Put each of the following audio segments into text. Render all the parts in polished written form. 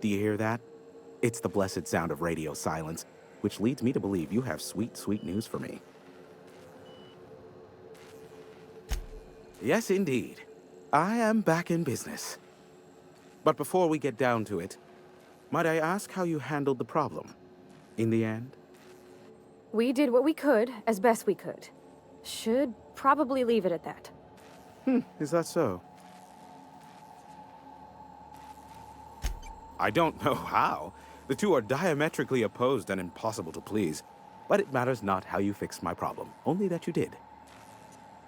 Do you hear that? It's the blessed sound of radio silence, which leads me to believe you have sweet, sweet news for me. Yes, indeed. I am back in business. But before we get down to it, might I ask how you handled the problem? In the end? We did what we could, as best we could. Should probably leave it at that. Is that so? I don't know how. The two are diametrically opposed and impossible to please. But it matters not how you fixed my problem, only that you did.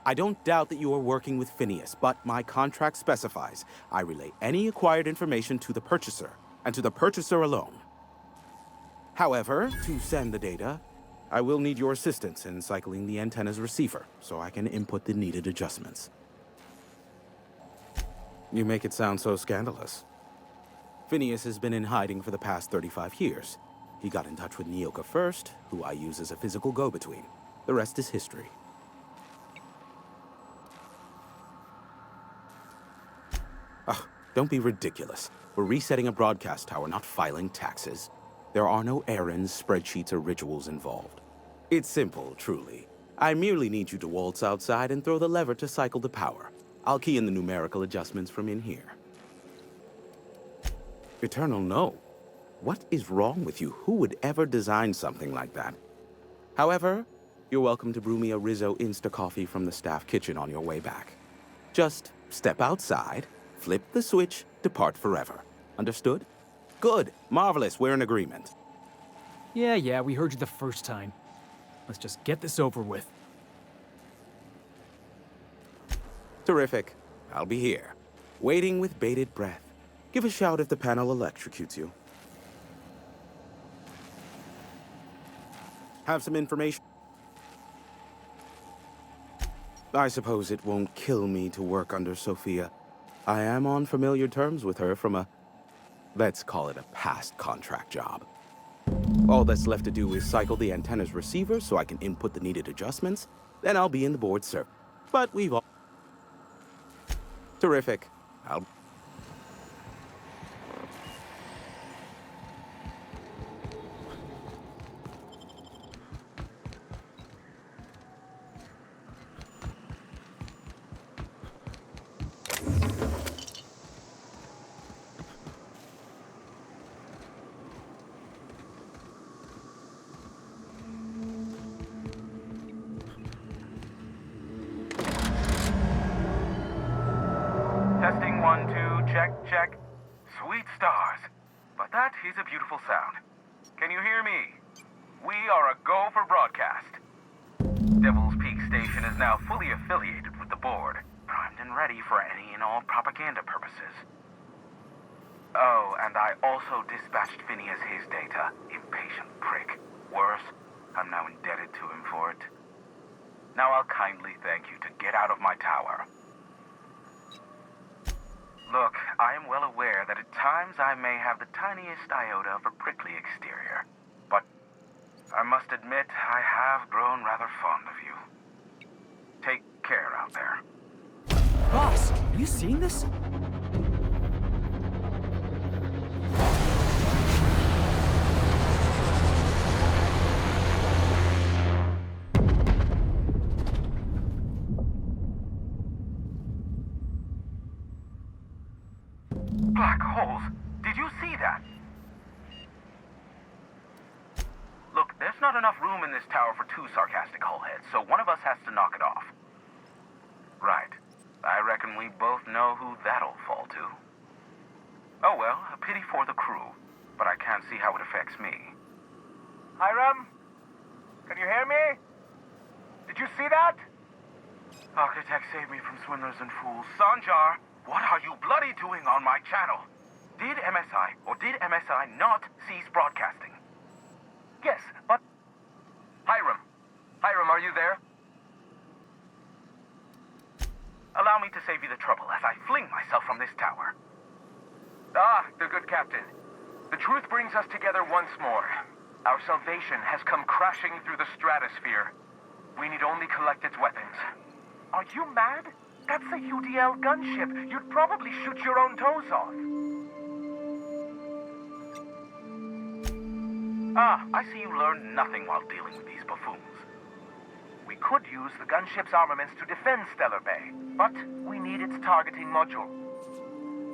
I don't doubt that you are working with Phineas, but my contract specifies I relay any acquired information to the purchaser, and to the purchaser alone. However, to send the data, I will need your assistance in cycling the antenna's receiver, so I can input the needed adjustments. You make it sound so scandalous. Phineas has been in hiding for the past 35 years. He got in touch with Nyoka first, who I use as a physical go-between. The rest is history. Oh, don't be ridiculous. We're resetting a broadcast tower, not filing taxes. There are no errands, spreadsheets, or rituals involved. It's simple, truly. I merely need you to waltz outside and throw the lever to cycle the power. I'll key in the numerical adjustments from in here. Eternal, no. What is wrong with you? Who would ever design something like that? However, you're welcome to brew me a Rizzo Insta-Coffee from the staff kitchen on your way back. Just step outside, flip the switch, depart forever. Understood? Good. Marvelous. We're in agreement. Yeah, we heard you the first time. Let's just get this over with. Terrific. I'll be here, waiting with bated breath. Give a shout if the panel electrocutes you. Have some information? I suppose it won't kill me to work under Sophia. I am on familiar terms with her from a, let's call it a past contract job. All that's left to do is cycle the antenna's receiver so I can input the needed adjustments, then I'll be in the board server. But we've all... Terrific. I'll... Testing 1, 2, check. Sweet stars. But that is a beautiful sound. Can you hear me? We are a go for broadcast. Devil's Peak Station is now fully affiliated with the board, primed and ready for any and all propaganda purposes. Oh, and I also dispatched Phineas his data. Impatient prick. Worse, I'm now indebted to him for it. Now I'll kindly thank you to get out of my tower. Look, I am well aware that at times I may have the tiniest iota of a prickly exterior, but I must admit I have grown rather fond of you. Take care out there. Boss, are you seeing this? Black holes? Did you see that? Look, there's not enough room in this tower for two sarcastic hullheads, so one of us has to knock it off. Right. I reckon we both know who that'll fall to. Oh well, a pity for the crew, but I can't see how it affects me. Hiram? Can you hear me? Did you see that? Architect, save me from swindlers and fools. Sanjar, what are you bloody doing on my channel? Did MSI or did MSI not cease broadcasting? Yes, but... Hiram, are you there? Allow me to save you the trouble as I fling myself from this tower. Ah, the good captain. The truth brings us together once more. Our salvation has come crashing through the stratosphere. We need only collect its weapons. Are you mad? That's a UDL gunship. You'd probably shoot your own toes off. I see you learned nothing while dealing with these buffoons. We could use the gunship's armaments to defend Stellar Bay, but we need its targeting module.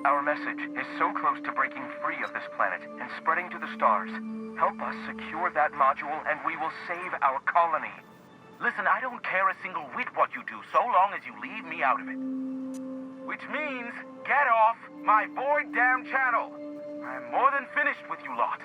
Our message is so close to breaking free of this planet and spreading to the stars. Help us secure that module and we will save our colony. Listen, I don't care a single whit what you do, so long as you leave me out of it. Which means, get off my void damn channel. I'm more than finished with you lot.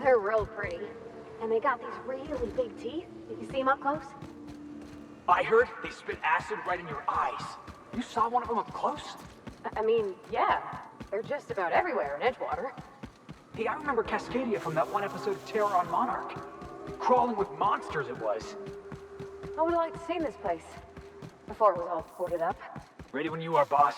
They're real pretty. And they got these really big teeth. Did you see them up close? I heard they spit acid right in your eyes. You saw one of them up close? I mean, yeah. They're just about everywhere in Edgewater. Hey, I remember Cascadia from that one episode of Terror on Monarch. Crawling with monsters it was. I would have liked to see this place. Before it was all boarded up. Ready when you are, boss.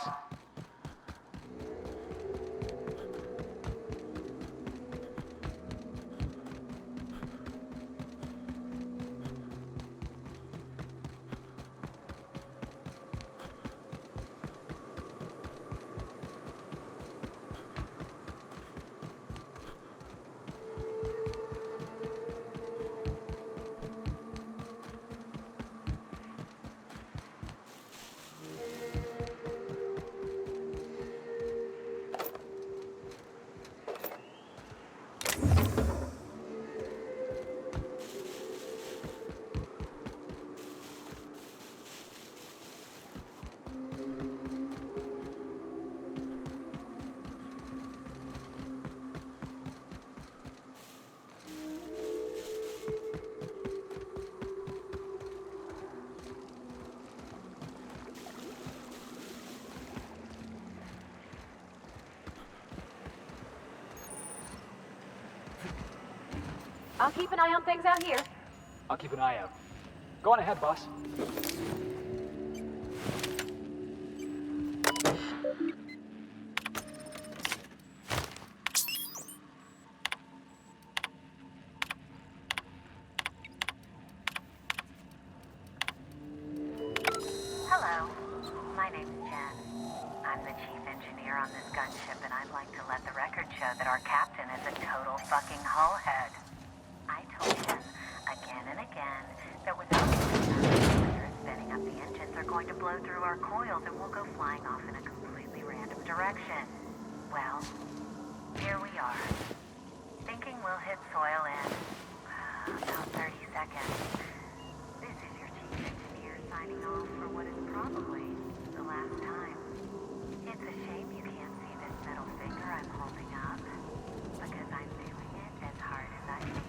I'll keep an eye on things out here. I'll keep an eye out. Go on ahead, boss. Hello, my name's Jen. I'm the chief engineer on this gunship, and I'd like to let the record show that our captain is a total fucking hullhead. I told him again and again that without spinning up, the engines are going to blow through our coils and we'll go flying off in a completely random direction. Well, here we are. Thinking we'll hit soil in about 30 seconds. This is your chief engineer signing off for what is probably the last time. It's a shame you can't see this middle finger I'm holding up, because I'm doing it as hard as I can.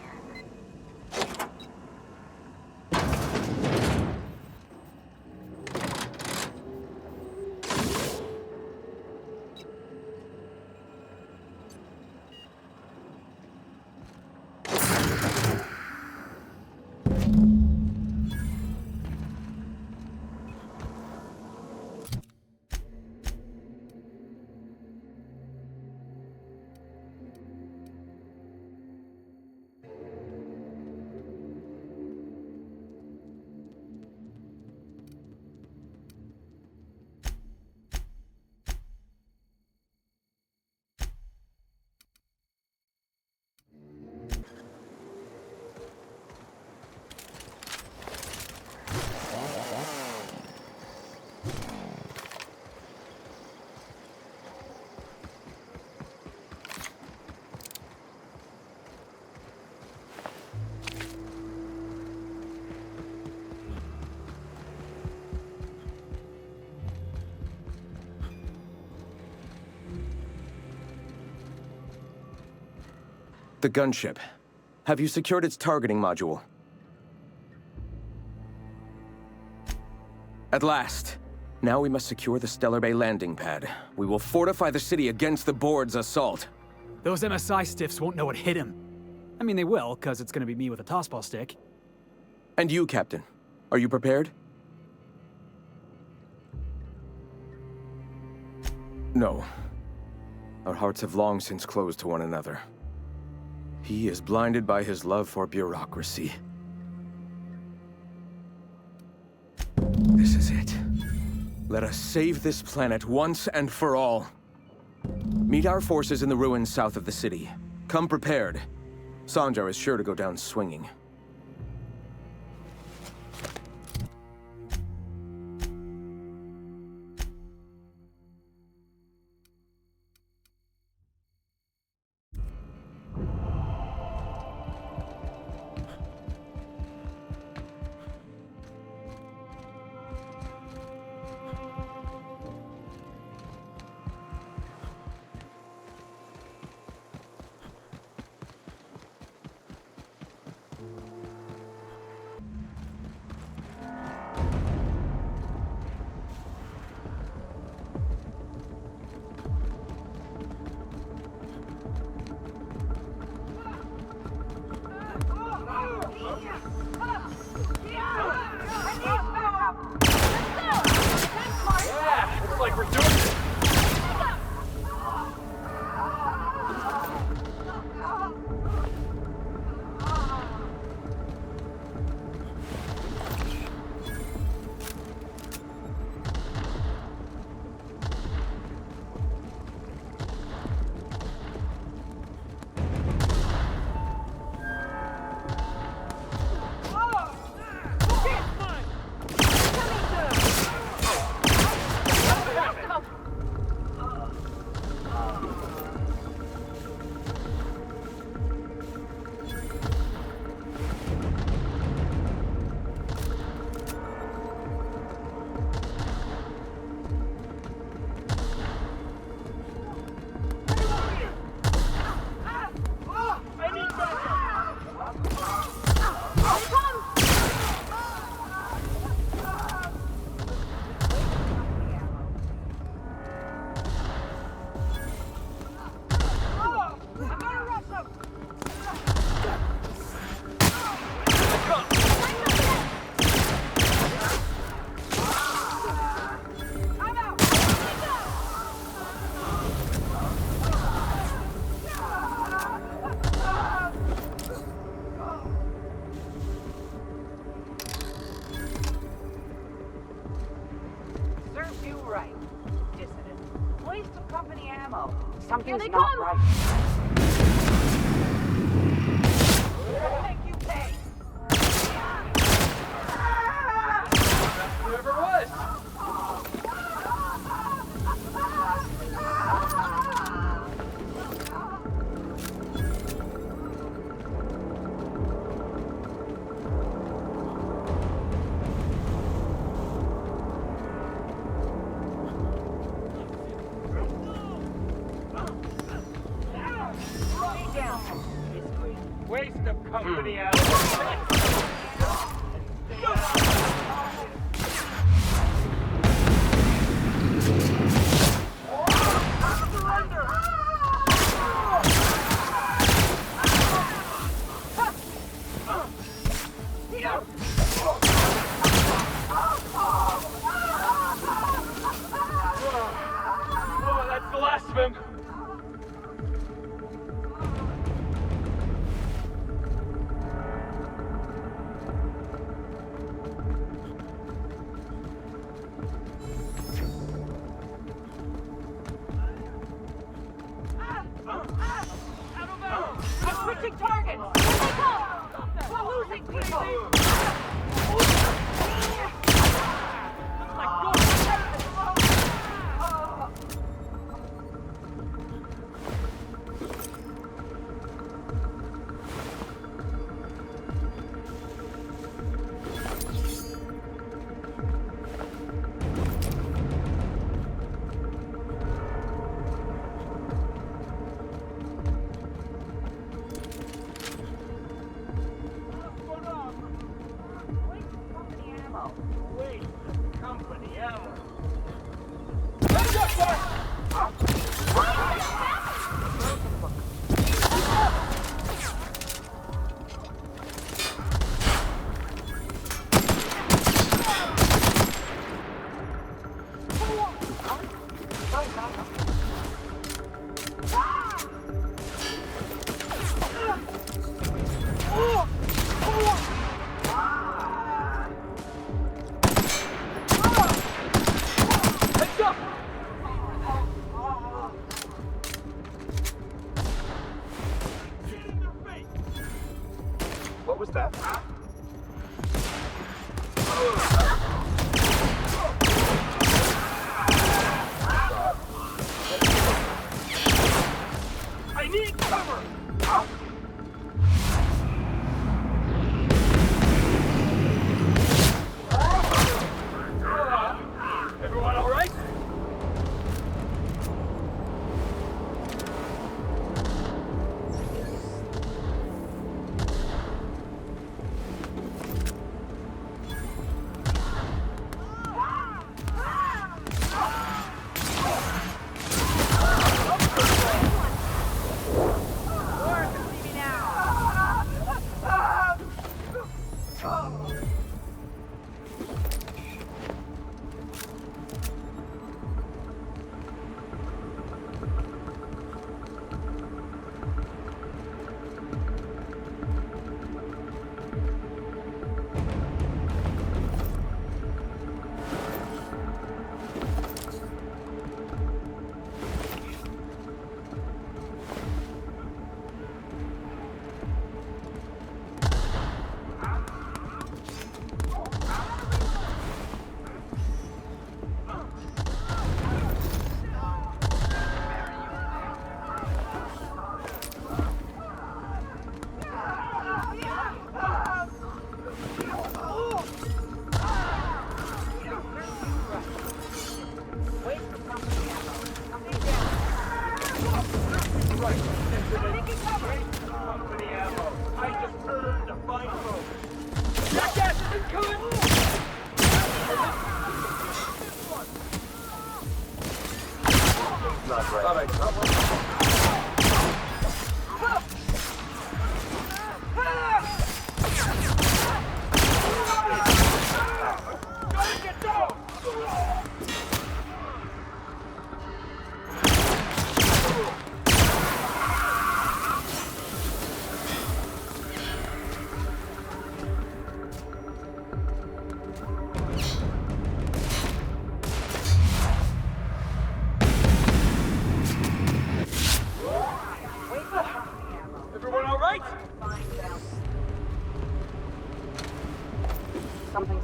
The gunship. Have you secured its targeting module? At last. Now we must secure the Stellar Bay landing pad. We will fortify the city against the board's assault. Those MSI stiffs won't know what hit him. I mean, they will, because it's gonna be me with a tossball stick. And you, Captain. Are you prepared? No. Our hearts have long since closed to one another. He is blinded by his love for bureaucracy. This is it. Let us save this planet once and for all. Meet our forces in the ruins south of the city. Come prepared. Sanjar is sure to go down swinging. Something's not right. Whoever it was. Waste of company out. Oh, that's the last of him. Switching targets! Here they come! We're losing people! What was that? I need cover! Everyone all right?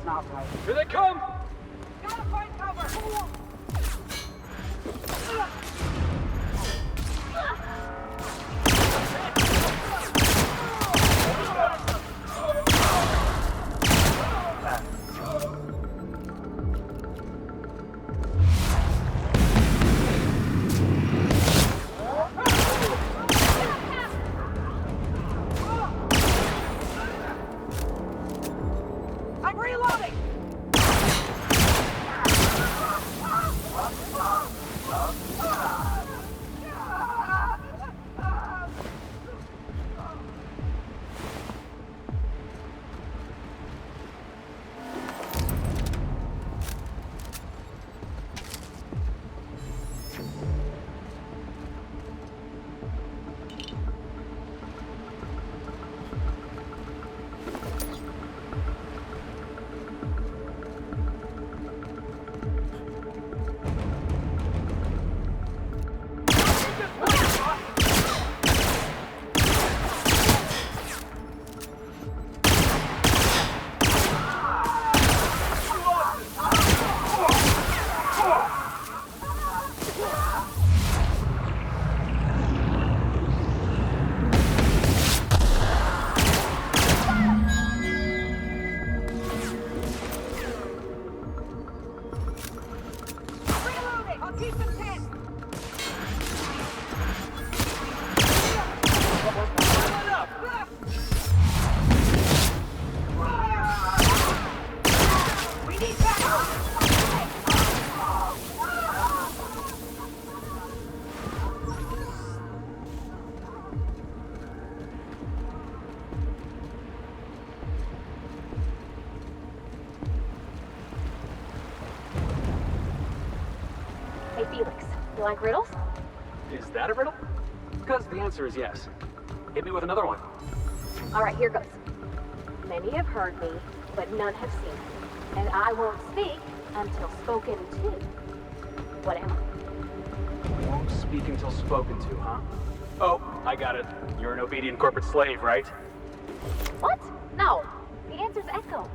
not right. Here they come! Gotta find cover! I'm reloading! Reloading! I'll keep them pinned! We need backup! Hey, Felix, you like riddles? Is that a riddle? Because the answer is yes. Hit me with another one. All right, here goes. Many have heard me, but none have seen me. And I won't speak until spoken to. What am I? Won't speak until spoken to, huh? Oh, I got it. You're an obedient corporate slave, right? What? No. The answer's Echo.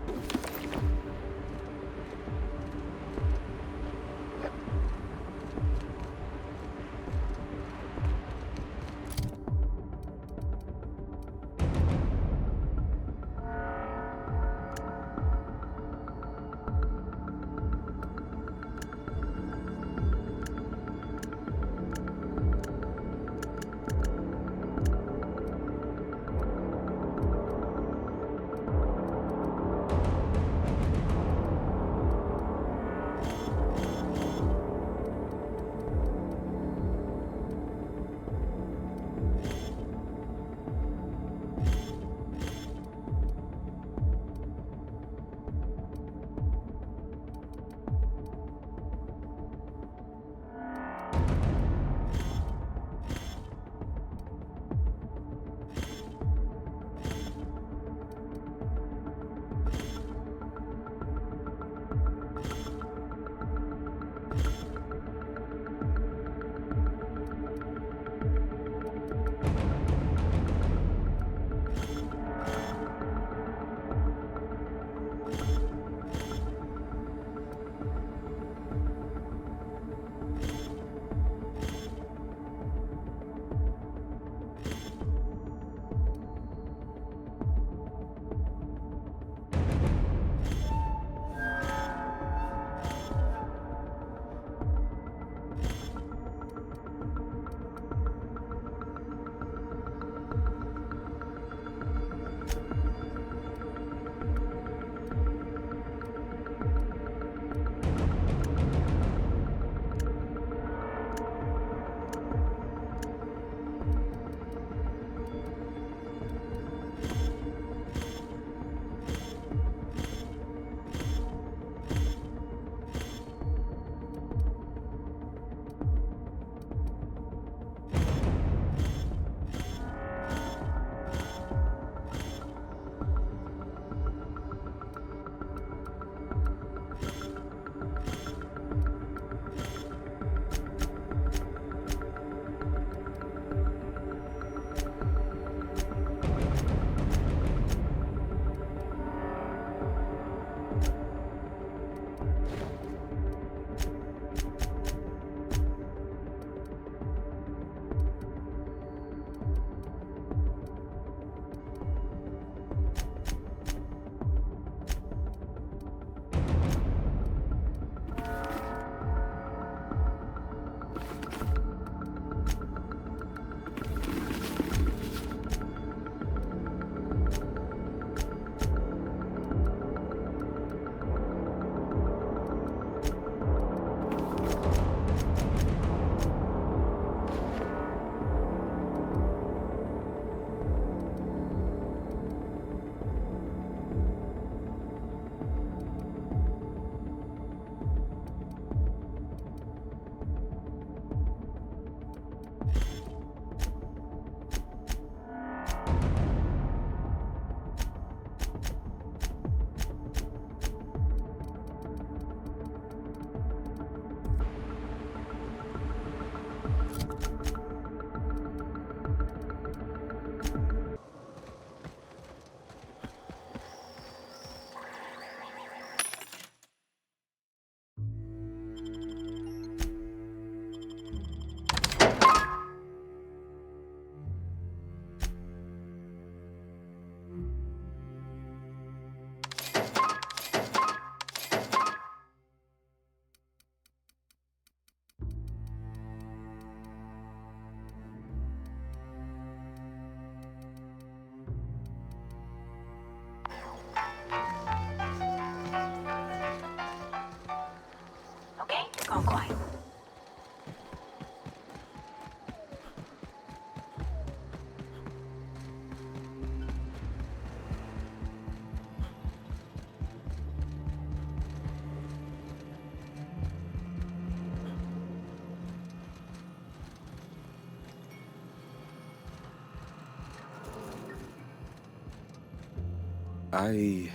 I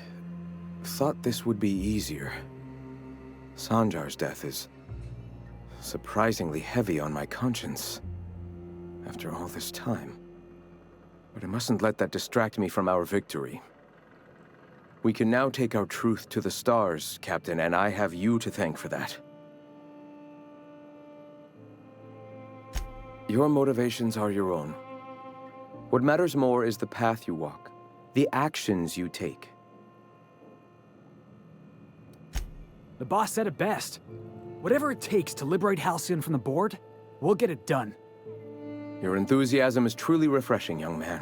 thought this would be easier. Sanjar's death is surprisingly heavy on my conscience after all this time. But I mustn't let that distract me from our victory. We can now take our truth to the stars, Captain, and I have you to thank for that. Your motivations are your own. What matters more is the path you walk, the actions you take. The boss said it best. Whatever it takes to liberate Halcyon from the board, we'll get it done. Your enthusiasm is truly refreshing, young man.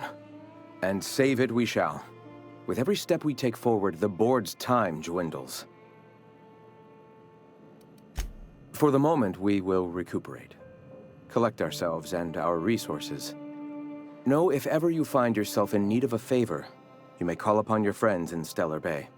And save it we shall. With every step we take forward, the board's time dwindles. For the moment, we will recuperate. Collect ourselves and our resources. Know if ever you find yourself in need of a favor, you may call upon your friends in Stellar Bay.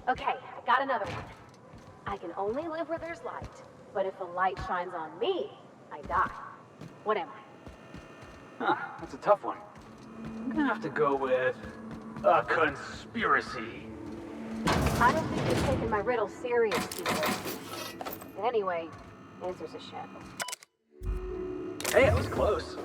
Okay, I got another one. I can only live where there's light, but if the light shines on me, I die. What am I? Huh, that's a tough one. I'm gonna have to go with a conspiracy. I don't think you're taking my riddle serious, people. Anyway, answer's a shadow. Hey, that was close.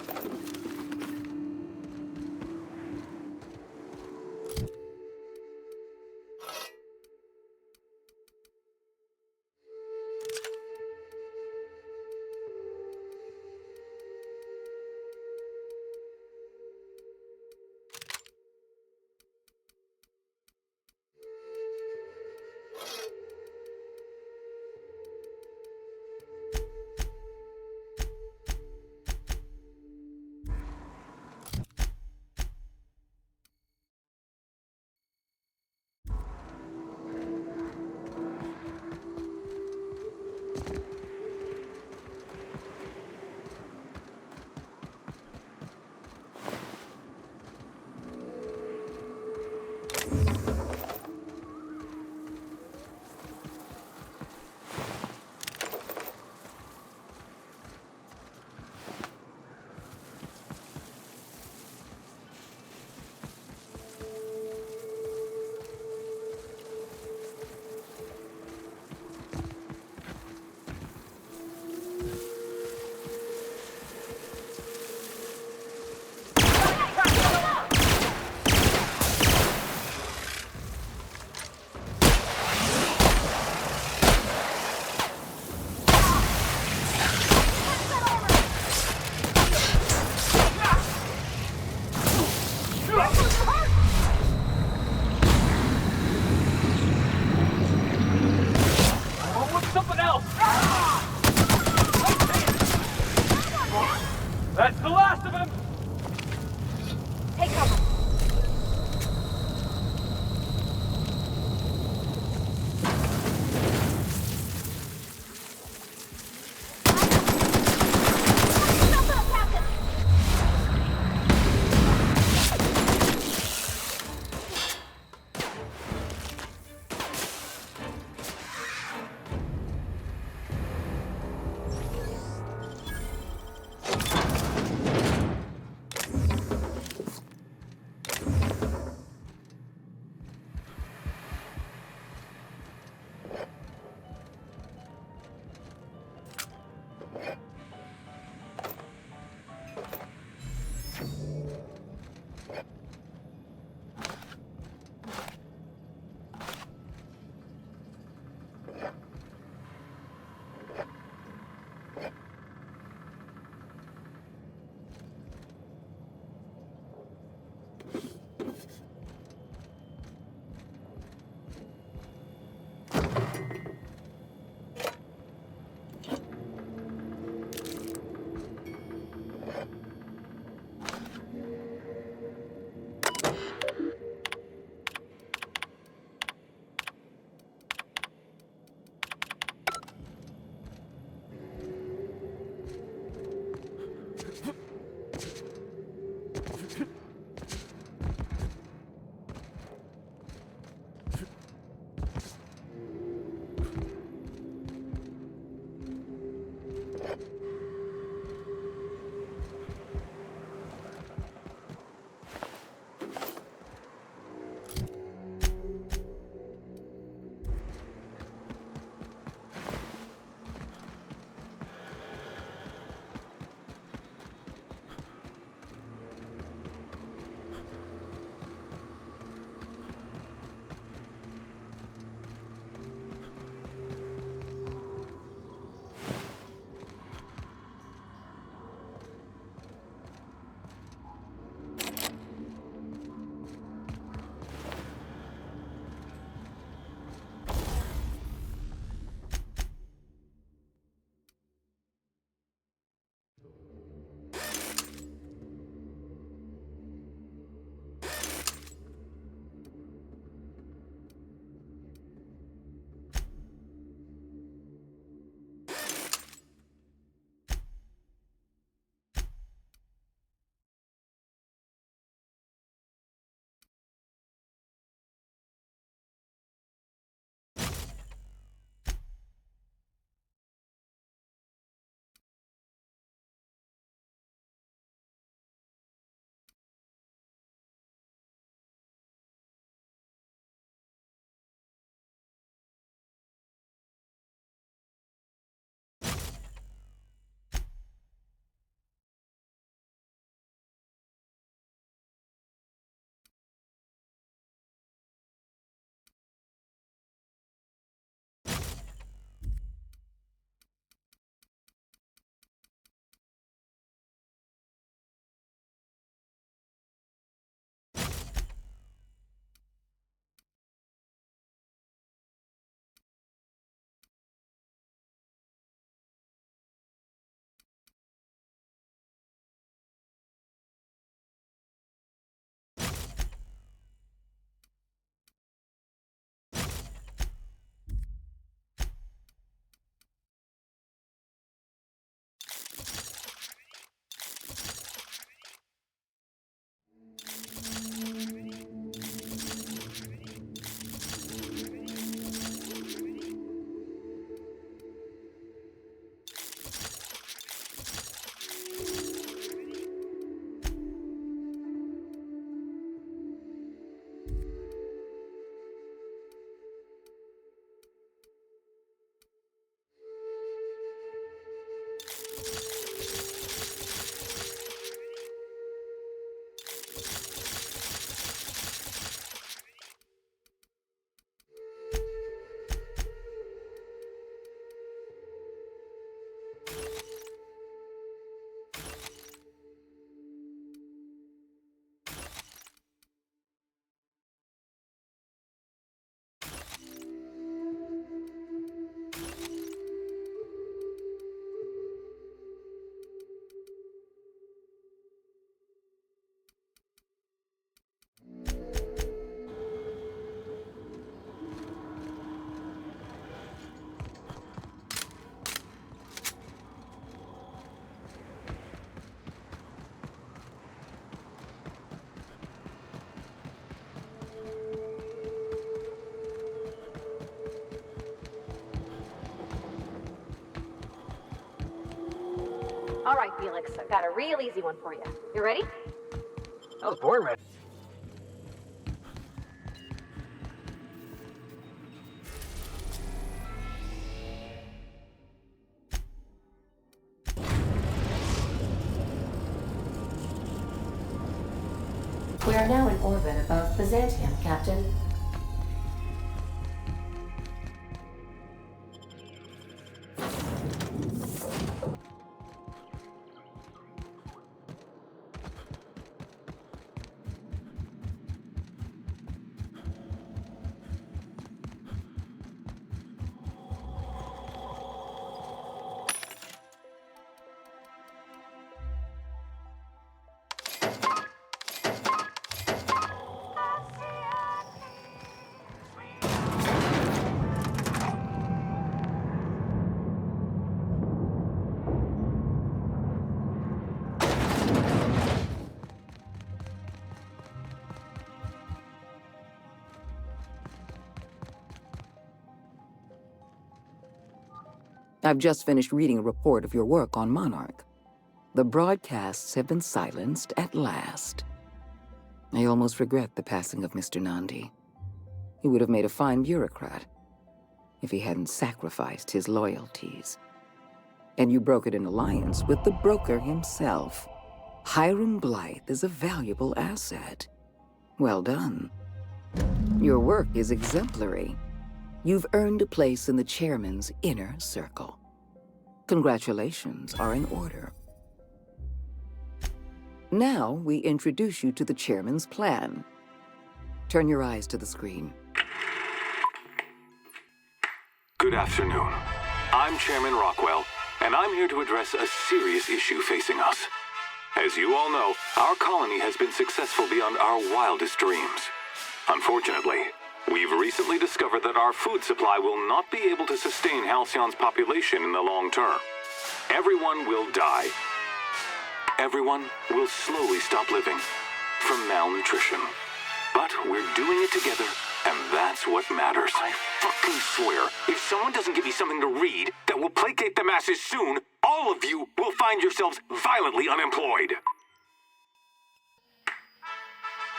All right, Felix, I've got a real easy one for you. You ready? I was born ready. We are now in orbit above Byzantium, Captain. I've just finished reading a report of your work on Monarch. The broadcasts have been silenced at last. I almost regret the passing of Mr. Nandi. He would have made a fine bureaucrat if he hadn't sacrificed his loyalties. And you brokered an alliance with the broker himself. Hiram Blythe is a valuable asset. Well done. Your work is exemplary. You've earned a place in the chairman's inner circle. Congratulations are in order. Now we introduce you to the chairman's plan. Turn your eyes to the screen. Good afternoon. I'm Chairman Rockwell, and I'm here to address a serious issue facing us. As you all know, our colony has been successful beyond our wildest dreams. Unfortunately, we've recently discovered that our food supply will not be able to sustain Halcyon's population in the long term. Everyone will die. Everyone will slowly stop living from malnutrition. But we're doing it together, and that's what matters. I fucking swear, if someone doesn't give me something to read that will placate the masses soon, all of you will find yourselves violently unemployed.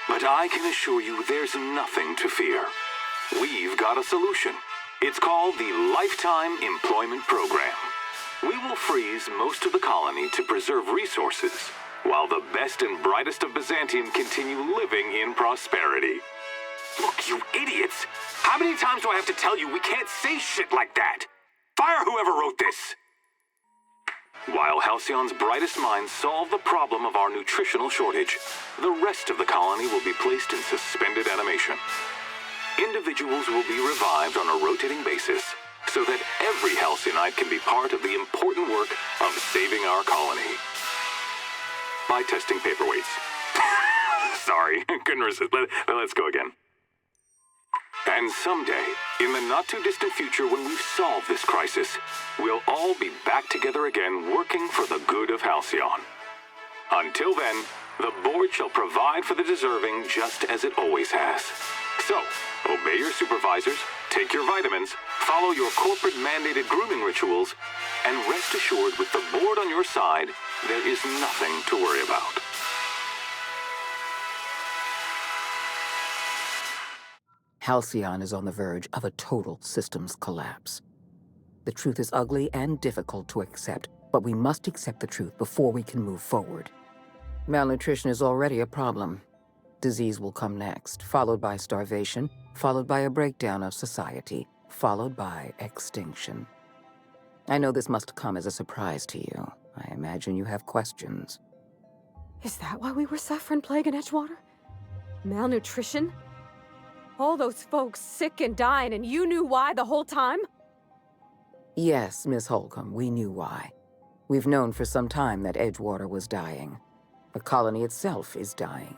But I can assure you there's nothing to fear. We've got a solution. It's called the Lifetime Employment Program. We will freeze most of the colony to preserve resources, while the best and brightest of Byzantium continue living in prosperity. Look, you idiots! How many times do I have to tell you we can't say shit like that? Fire whoever wrote this! While Halcyon's brightest minds solve the problem of our nutritional shortage, the rest of the colony will be placed in suspended animation. Individuals will be revived on a rotating basis so that every Halcyonite can be part of the important work of saving our colony. By testing paperweights. Sorry, couldn't resist. Let's go again. And someday, in the not-too-distant future when we've solved this crisis, we'll all be back together again working for the good of Halcyon. Until then, the board shall provide for the deserving just as it always has. So, obey your supervisors, take your vitamins, follow your corporate-mandated grooming rituals, and rest assured with the board on your side, there is nothing to worry about. Halcyon is on the verge of a total systems collapse. The truth is ugly and difficult to accept, but we must accept the truth before we can move forward. Malnutrition is already a problem. Disease will come next, followed by starvation, followed by a breakdown of society, followed by extinction. I know this must come as a surprise to you. I imagine you have questions. Is that why we were suffering plague in Edgewater? Malnutrition? All those folks sick and dying, and you knew why the whole time? Yes, Miss Holcomb, we knew why. We've known for some time that Edgewater was dying. The colony itself is dying.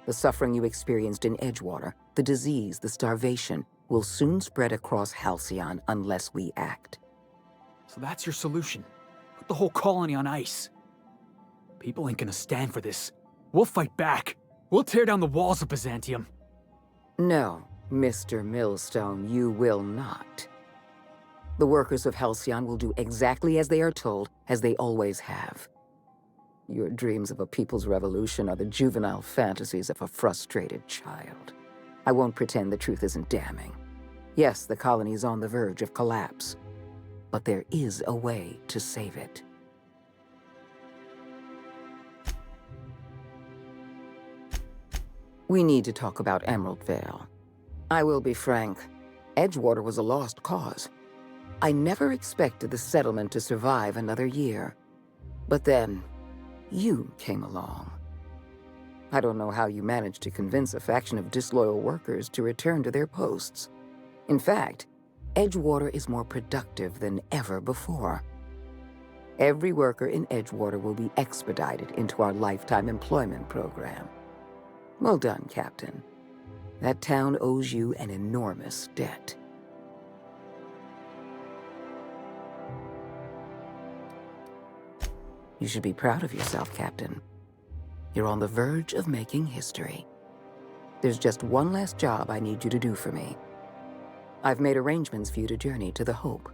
The suffering you experienced in Edgewater, the disease, the starvation, will soon spread across Halcyon unless we act. So that's your solution. Put the whole colony on ice. People ain't gonna stand for this. We'll fight back. We'll tear down the walls of Byzantium. No, Mr. Millstone, you will not. The workers of Halcyon will do exactly as they are told, as they always have. Your dreams of a people's revolution are the juvenile fantasies of a frustrated child. I won't pretend the truth isn't damning. Yes, the colony is on the verge of collapse, but there is a way to save it. We need to talk about Emerald Vale. I will be frank, Edgewater was a lost cause. I never expected the settlement to survive another year. But then, you came along. I don't know how you managed to convince a faction of disloyal workers to return to their posts. In fact, Edgewater is more productive than ever before. Every worker in Edgewater will be expedited into our lifetime employment program. Well done, Captain. That town owes you an enormous debt. You should be proud of yourself, Captain. You're on the verge of making history. There's just one last job I need you to do for me. I've made arrangements for you to journey to the Hope.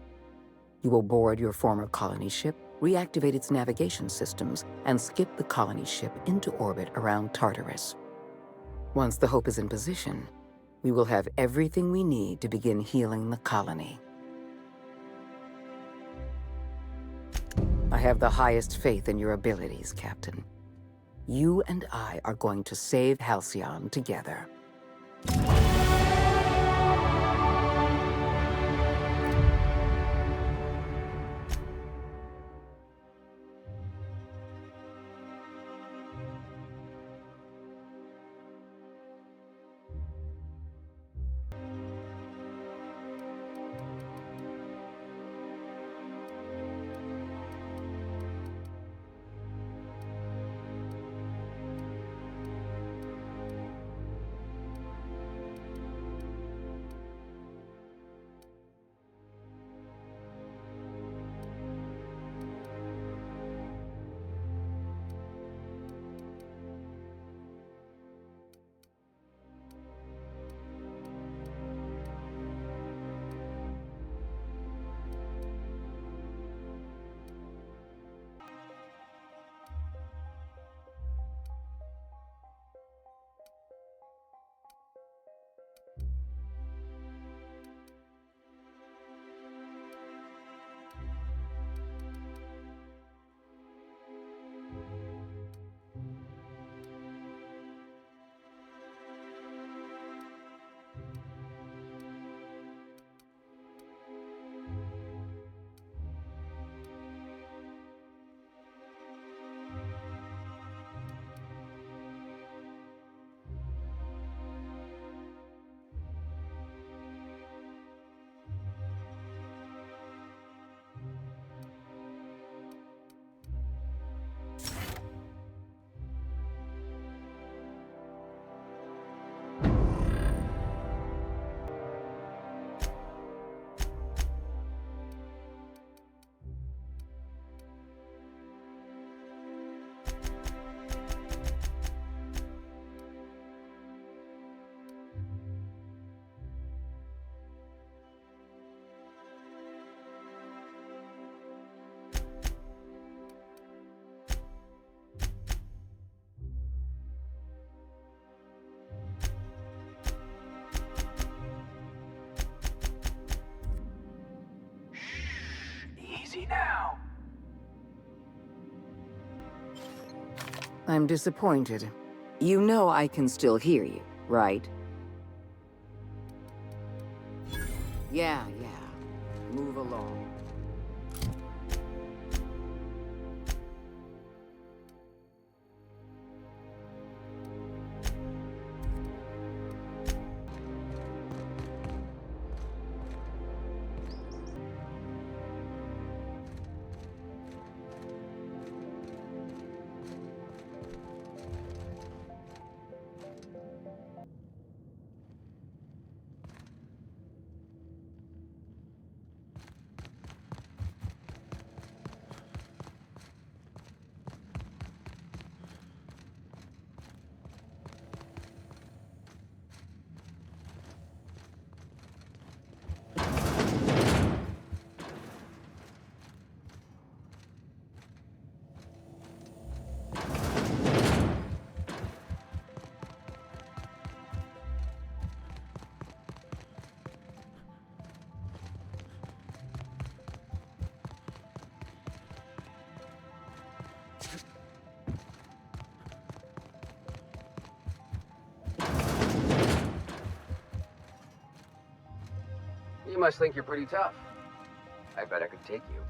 You will board your former colony ship, reactivate its navigation systems, and skip the colony ship into orbit around Tartarus. Once the Hope is in position, we will have everything we need to begin healing the colony. I have the highest faith in your abilities, Captain. You and I are going to save Halcyon together. Easy now. I'm disappointed. You know I can still hear you, right? Yeah. Move along. must think you're pretty tough. I bet I could take you.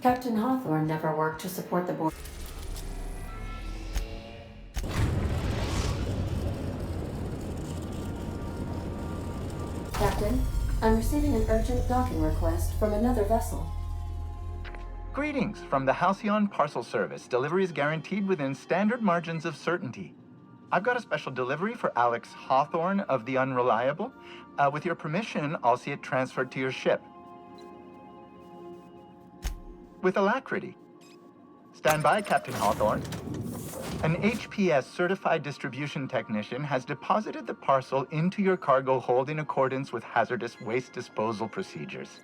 Captain Hawthorne never worked to support the board. Captain, I'm receiving an urgent docking request from another vessel. Greetings from the Halcyon Parcel Service. Delivery is guaranteed within standard margins of certainty. I've got a special delivery for Alex Hawthorne of the Unreliable. With your permission, I'll see it transferred to your ship. With alacrity. Stand by, Captain Hawthorne. An HPS certified distribution technician has deposited the parcel into your cargo hold in accordance with hazardous waste disposal procedures.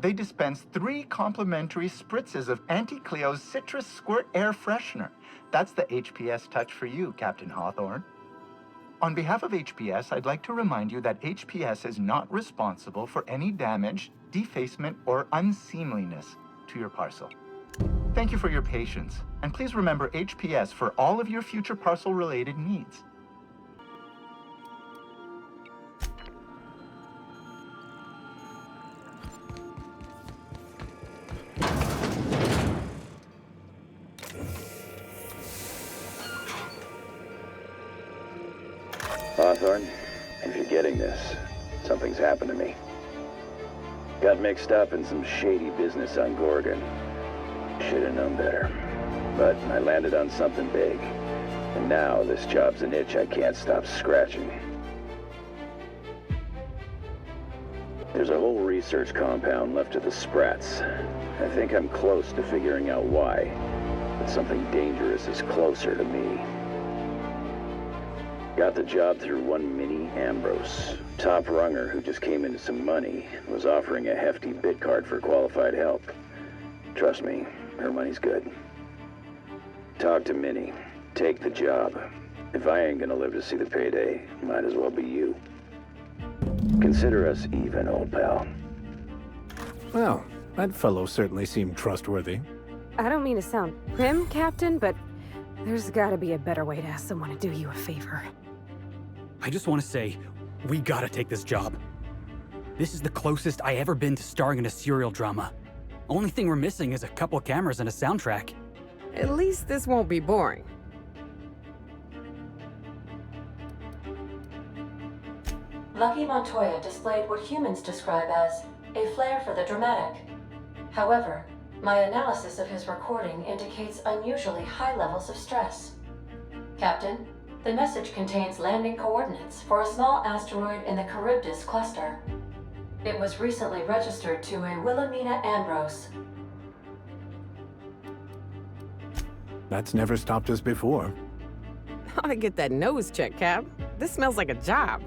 They dispense 3 complimentary spritzes of Anti-Cleo's Citrus Squirt Air Freshener. That's the HPS touch for you, Captain Hawthorne. On behalf of HPS, I'd like to remind you that HPS is not responsible for any damage, defacement, or unseemliness to your parcel. Thank you for your patience, and please remember HPS for all of your future parcel-related needs. Hawthorne, if you're getting this, something's happened to me. Got mixed up in some shady business on Gorgon. Should've known better. But I landed on something big. And now this job's an itch I can't stop scratching. There's a whole research compound left of the Sprats. I think I'm close to figuring out why. But something dangerous is closer to me. Got the job through one Minnie Ambrose. Top runger who just came into some money, was offering a hefty bid card for qualified help. Trust me, her money's good. Talk to Minnie. Take the job. If I ain't gonna live to see the payday, might as well be you. Consider us even, old pal. Well, that fellow certainly seemed trustworthy. I don't mean to sound prim, Captain, but there's gotta be a better way to ask someone to do you a favor. I just want to say, we gotta take this job. This is the closest I ever been to starring in a serial drama. Only thing we're missing is a couple cameras and a soundtrack. At least this won't be boring. Lucky Montoya displayed what humans describe as a flair for the dramatic. However, my analysis of his recording indicates unusually high levels of stress. Captain, the message contains landing coordinates for a small asteroid in the Charybdis cluster. It was recently registered to a Wilhelmina Ambrose. That's never stopped us before. Ought to get that nose checked, Cap. This smells like a job.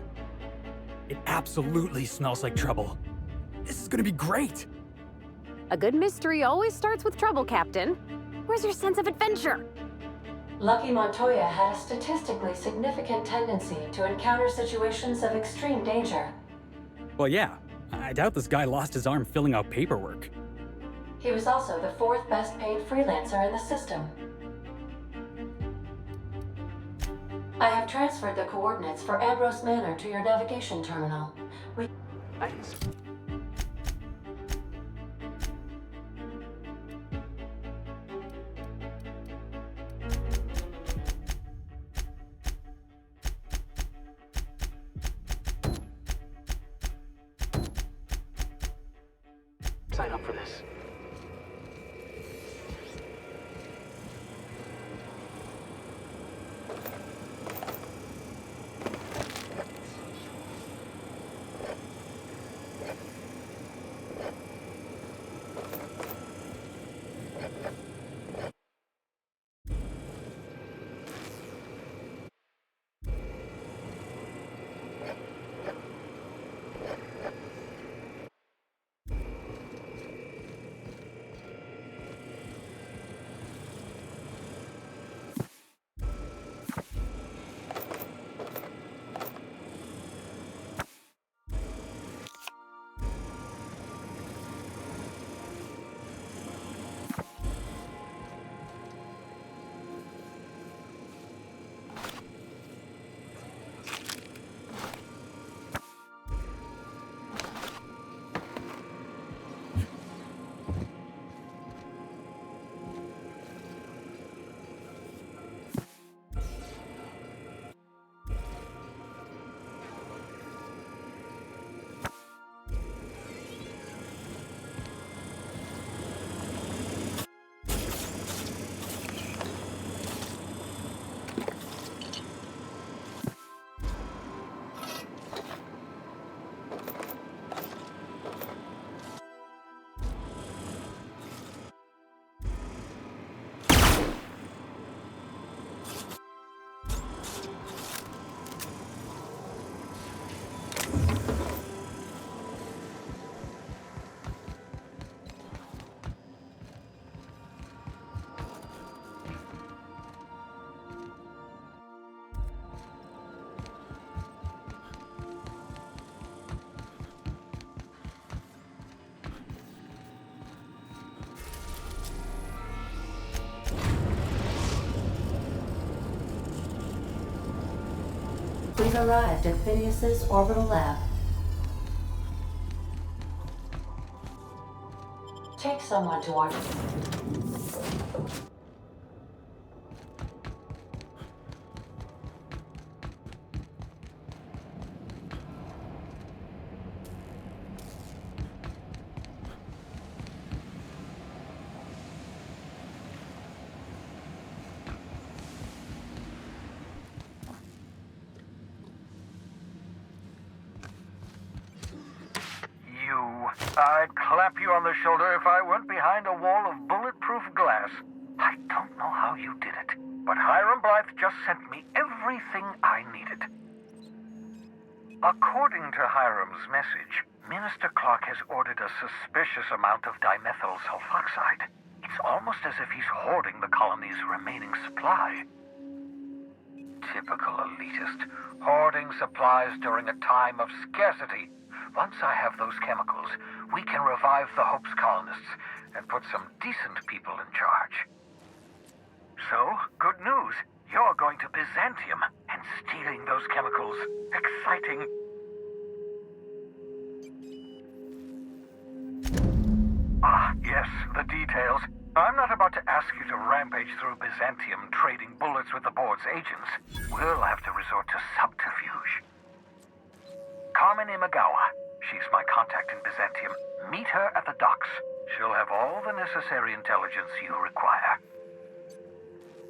It absolutely smells like trouble. This is gonna be great. A good mystery always starts with trouble, Captain. Where's your sense of adventure? Lucky Montoya had a statistically significant tendency to encounter situations of extreme danger. Well, yeah. I doubt this guy lost his arm filling out paperwork. He was also the 4th best paid freelancer in the system. I have transferred the coordinates for Ambrose Manor to your navigation terminal. Sign up for this. We've arrived at Phineas's orbital lab. Take someone to our... I'd clap you on the shoulder if I weren't behind a wall of bulletproof glass. I don't know how you did it, but Hiram Blythe just sent me everything I needed. According to Hiram's message, Minister Clark has ordered a suspicious amount of dimethyl sulfoxide. It's almost as if he's hoarding the colony's remaining supply. Typical elitist, hoarding supplies during a time of scarcity. Once I have those chemicals, we can revive the Hope's colonists and put some decent people in charge. So, good news. You're going to Byzantium and stealing those chemicals. Exciting. Ah, yes, the details. I'm not about to ask you to rampage through Byzantium trading bullets with the board's agents. We'll have to resort to subterfuge. Carmen Imagawa. She's my contact in Byzantium. Meet her at the docks. She'll have all the necessary intelligence you require.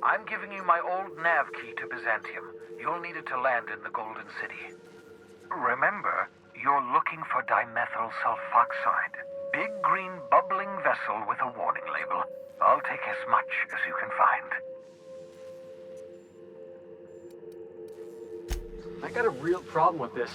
I'm giving you my old nav key to Byzantium. You'll need it to land in the Golden City. Remember, you're looking for dimethyl sulfoxide. Big green bubbling vessel with a warning label. I'll take as much as you can find. I got a real problem with this.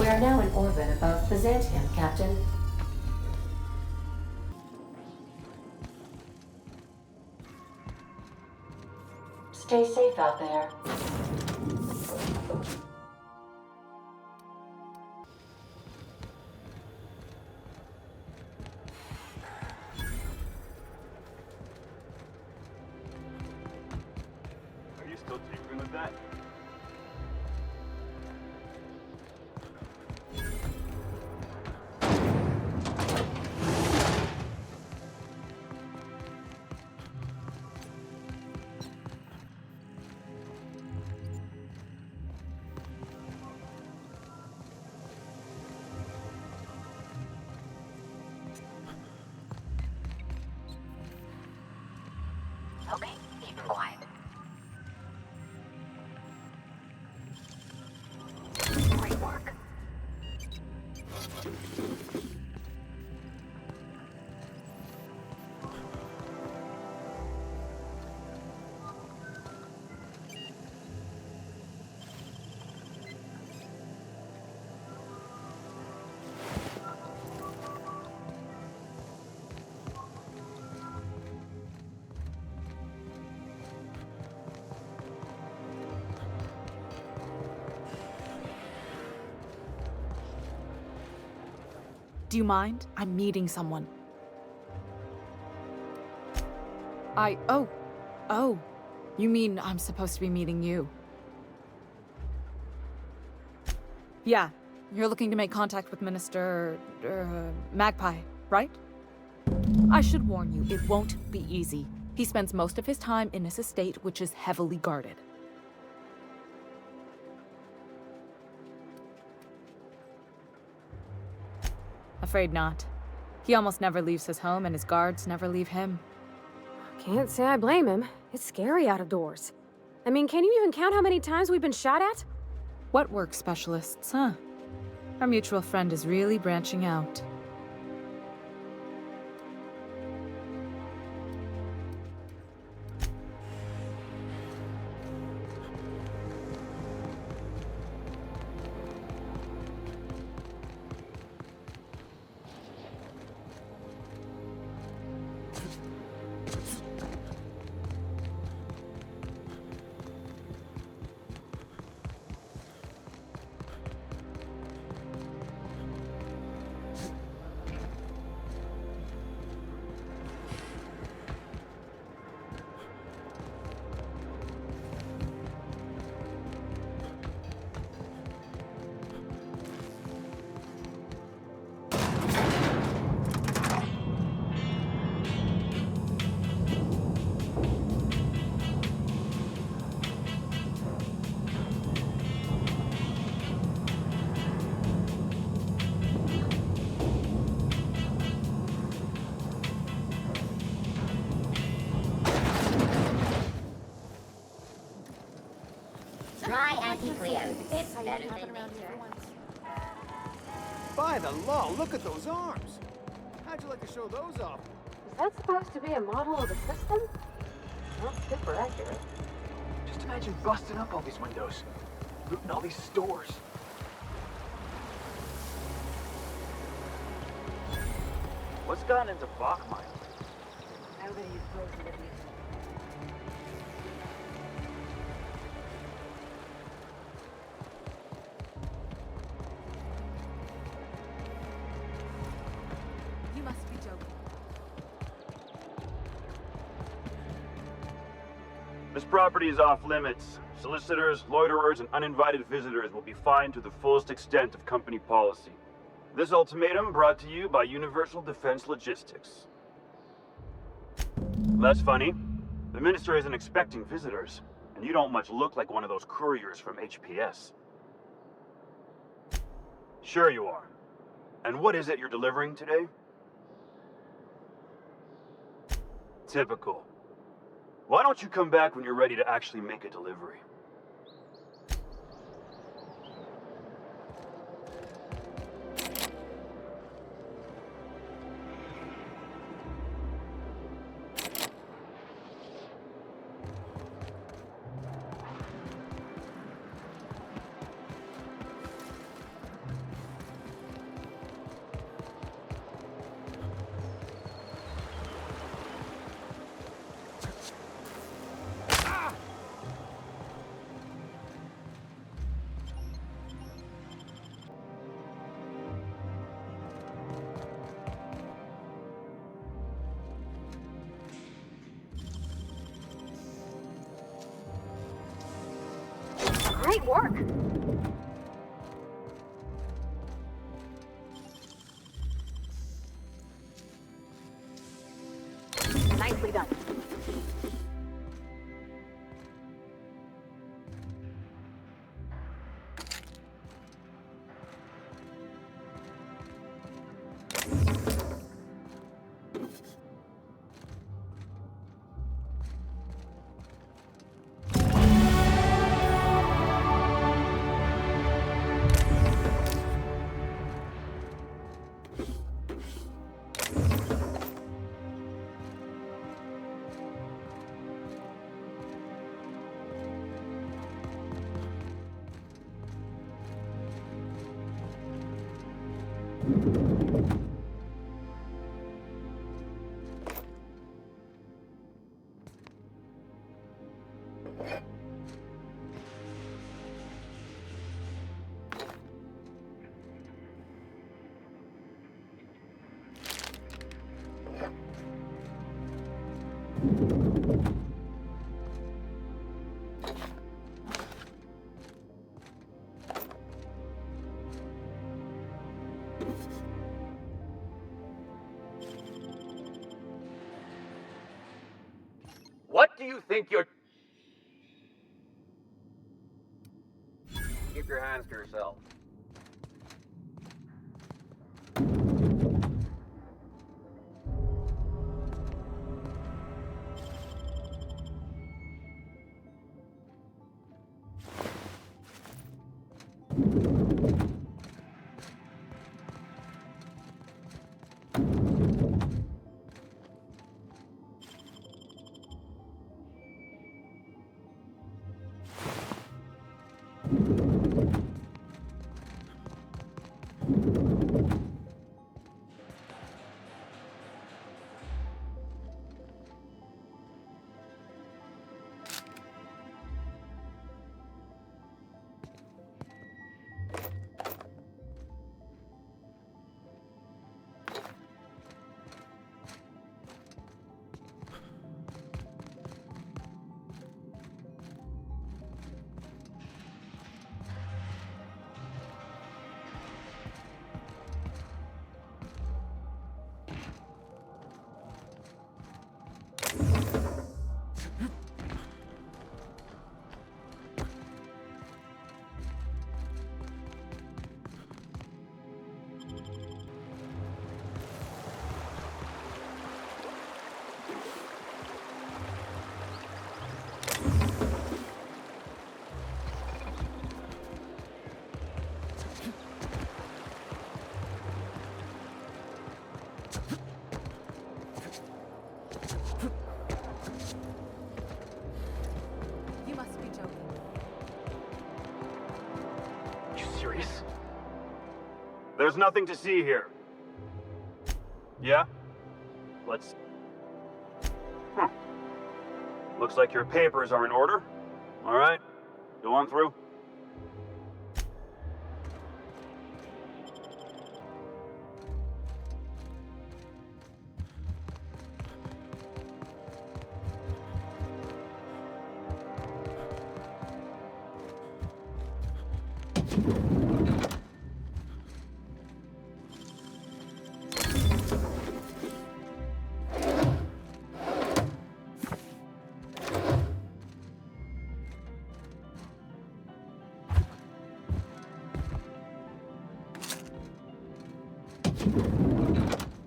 We are now in orbit above Byzantium, Captain. Stay safe out there. Are you still tinkering with that? Okay, keep it quiet. Great work. Do you mind? I'm meeting someone. Oh. You mean I'm supposed to be meeting you? Yeah, you're looking to make contact with Minister... Magpie, right? I should warn you, it won't be easy. He spends most of his time in his estate, which is heavily guarded. Afraid not. He almost never leaves his home, and his guards never leave him. Can't say I blame him. It's scary out of doors. I mean, can you even count how many times we've been shot at? What work specialists, huh? Our mutual friend is really branching out. Try anti-Cleos. It's better than nature. By the law, look at those arms. How'd you like to show those off? Is that supposed to be a model of the system? Not super accurate. Just imagine busting up all these windows, looting all these stores. What's gotten into Bachmeier? Nobody is supposed to be. You must be joking. This property is off limits. Solicitors, loiterers, and uninvited visitors will be fined to the fullest extent of company policy. This ultimatum brought to you by Universal Defense Logistics. That's funny. The minister isn't expecting visitors, and you don't much look like one of those couriers from HPS. Sure you are. And what is it you're delivering today? Typical. Why don't you come back when you're ready to actually make a delivery? Great work. Nicely done. What do you think you're... Keep your hands to yourself. You must be joking. You serious? There's nothing to see here. Yeah? Let's... Looks like your papers are in order. All right, go on through.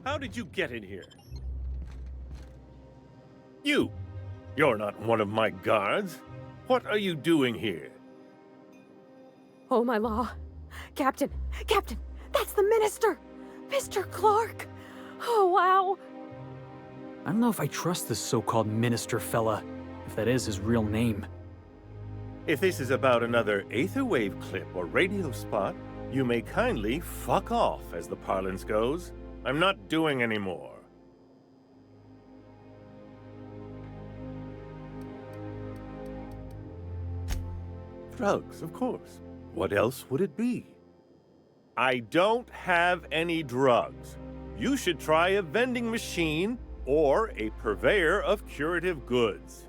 How did you get in here? You're not one of my guards. What are you doing here? Oh, my law. Captain! Captain! That's the minister! Mr. Clark! Oh, wow! I don't know if I trust this so-called minister fella, if that is his real name. If this is about another Aetherwave clip or radio spot, you may kindly fuck off, as the parlance goes. I'm not doing any more. Drugs, of course. What else would it be? I don't have any drugs. You should try a vending machine or a purveyor of curative goods.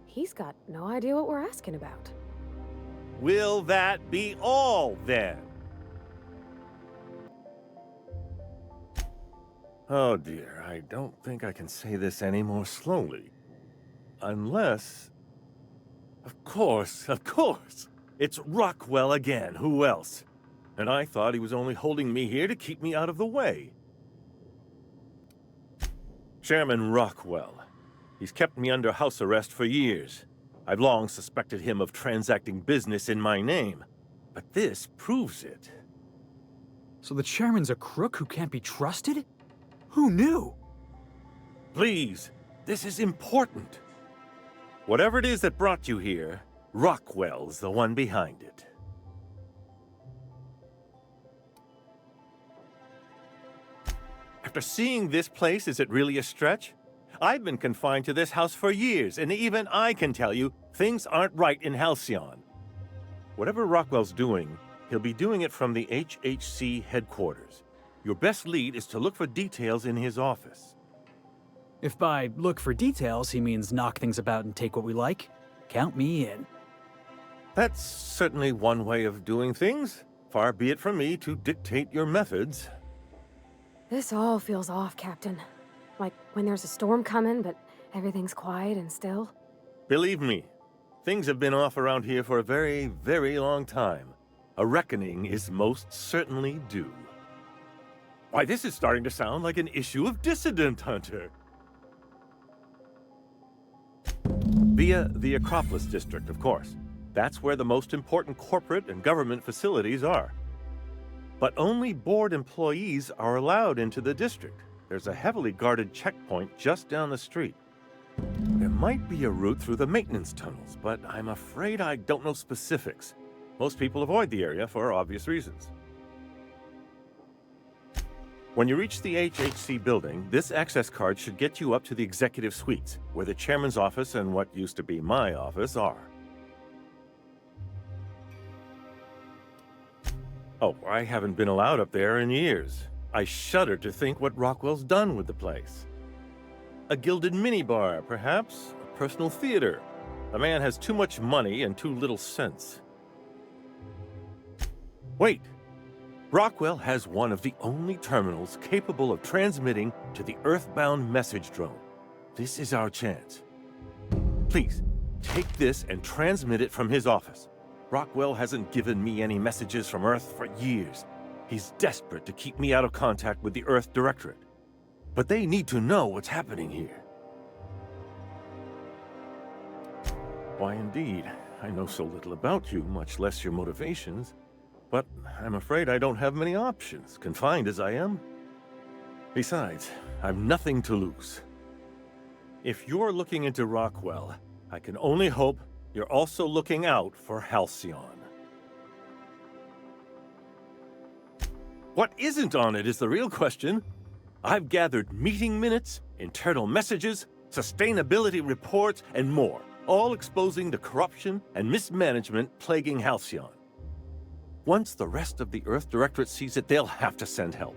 He's got no idea what we're asking about. Will that be all, then? Oh dear, I don't think I can say this any more slowly. Unless... Of course! It's Rockwell again, who else? And I thought he was only holding me here to keep me out of the way. Chairman Rockwell. He's kept me under house arrest for years. I've long suspected him of transacting business in my name, but this proves it. So the chairman's a crook who can't be trusted? Who knew? Please, this is important. Whatever it is that brought you here, Rockwell's the one behind it. After seeing this place, is it really a stretch? I've been confined to this house for years, and even I can tell you, things aren't right in Halcyon. Whatever Rockwell's doing, he'll be doing it from the HHC headquarters. Your best lead is to look for details in his office. If by look for details he means knock things about and take what we like, count me in. That's certainly one way of doing things. Far be it from me to dictate your methods. This all feels off, Captain. Like when there's a storm coming, but everything's quiet and still. Believe me, things have been off around here for a very, very long time. A reckoning is most certainly due. Why, this is starting to sound like an issue of Dissident Hunter. Via the Acropolis District, of course. That's where the most important corporate and government facilities are. But only board employees are allowed into the district. There's a heavily guarded checkpoint just down the street. There might be a route through the maintenance tunnels, but I'm afraid I don't know specifics. Most people avoid the area for obvious reasons. When you reach the HHC building, this access card should get you up to the executive suites, where the chairman's office and what used to be my office are. Oh, I haven't been allowed up there in years. I shudder to think what Rockwell's done with the place. A gilded minibar, perhaps? A personal theater. The man has too much money and too little sense. Wait! Rockwell has one of the only terminals capable of transmitting to the Earthbound message drone. This is our chance. Please, take this and transmit it from his office. Rockwell hasn't given me any messages from Earth for years. He's desperate to keep me out of contact with the Earth Directorate. But they need to know what's happening here. Why, indeed. I know so little about you, much less your motivations. But I'm afraid I don't have many options, confined as I am. Besides, I've nothing to lose. If you're looking into Rockwell, I can only hope you're also looking out for Halcyon. What isn't on it is the real question. I've gathered meeting minutes, internal messages, sustainability reports, and more, all exposing the corruption and mismanagement plaguing Halcyon. Once the rest of the Earth Directorate sees it, they'll have to send help.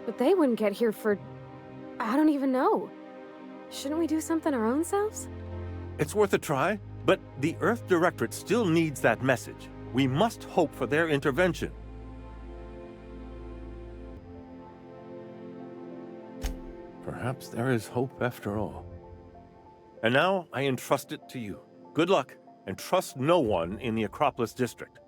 But they wouldn't get here for... I don't even know. Shouldn't we do something our own selves? It's worth a try, but the Earth Directorate still needs that message. We must hope for their intervention. Perhaps there is hope after all. And now I entrust it to you. Good luck, and trust no one in the Acropolis District.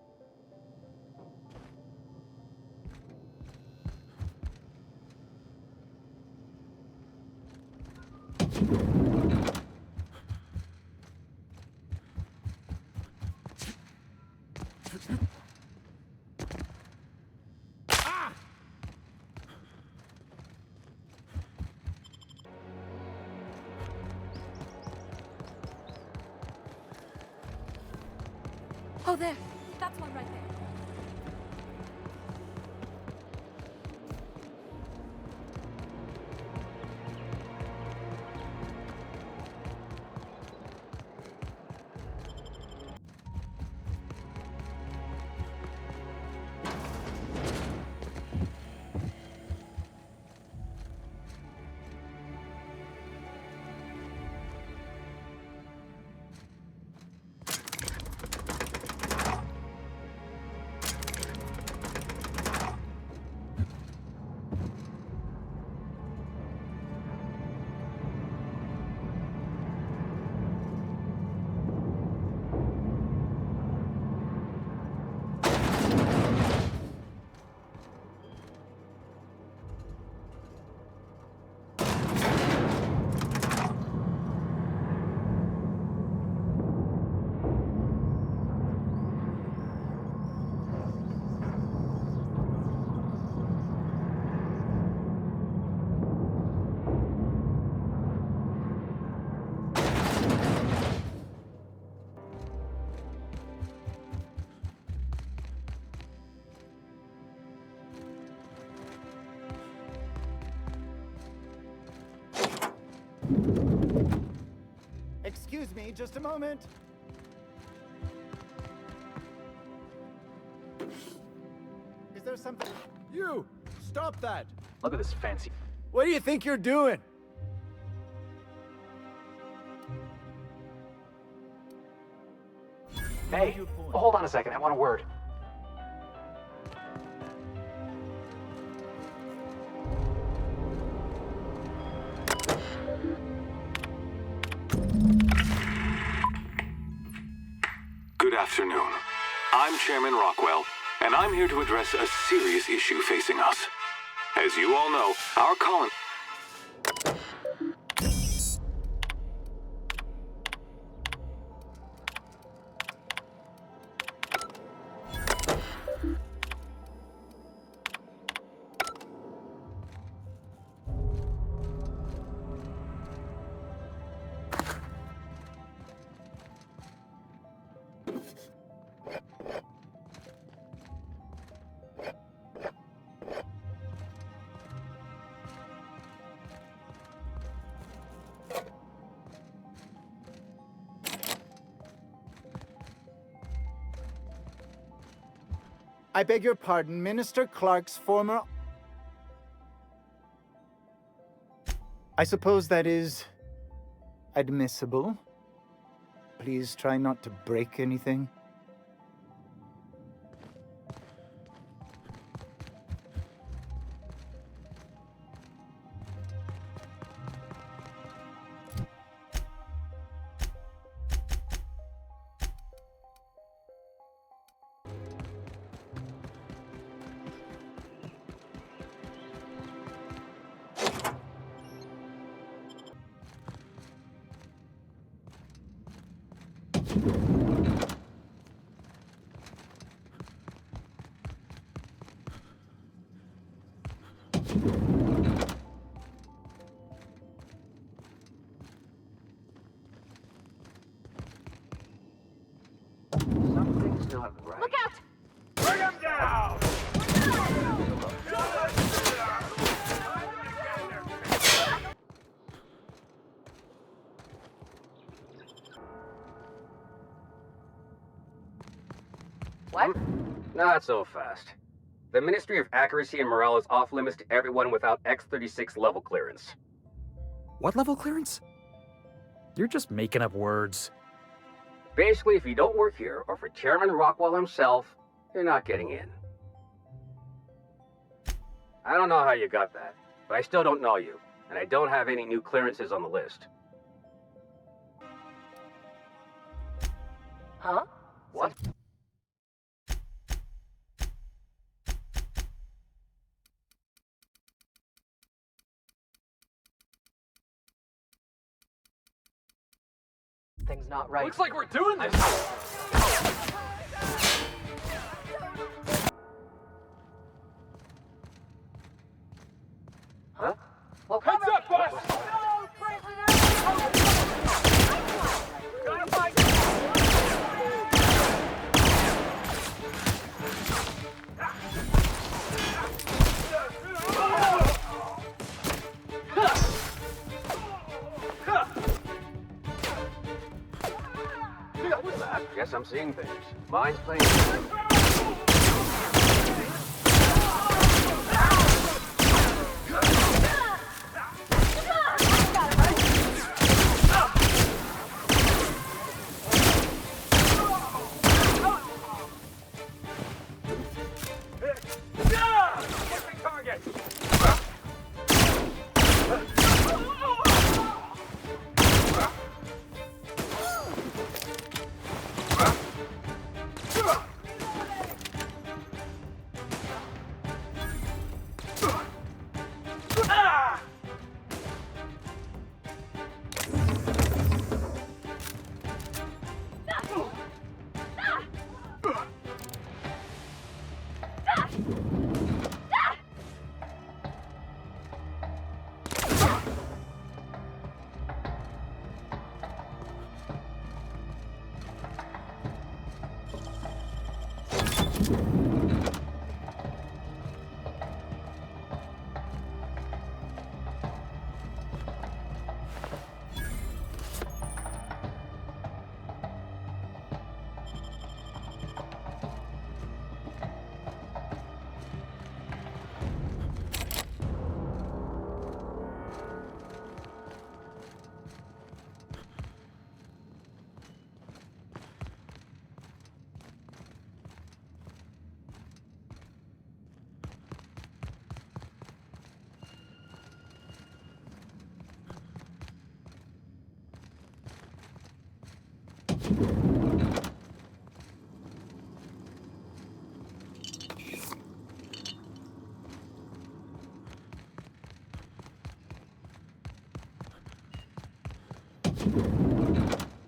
Oh, there. That's one right there. Excuse me, just a moment. Is there something? You! Stop that! Look at this fancy. What do you think you're doing? Hey, hold on a second. I want a word. Good afternoon. I'm Chairman Rockwell, and I'm here to address a serious issue facing us. As you all know, our colony... I beg your pardon, Minister Clark's former... I suppose that is... admissible. Please try not to break anything. Something's not right. Look out! Bring him down! What? Not so fast. The Ministry of Accuracy and Morale is off limits to everyone without X-36 level clearance. What level clearance? You're just making up words. Basically, if you don't work here, or for Chairman Rockwell himself, you're not getting in. I don't know how you got that, but I still don't know you, and I don't have any new clearances on the list. Huh? What? Things not right. Looks like we're doing this. Huh? Well, Heads up, boss! Guess I'm seeing things. Mine's playing.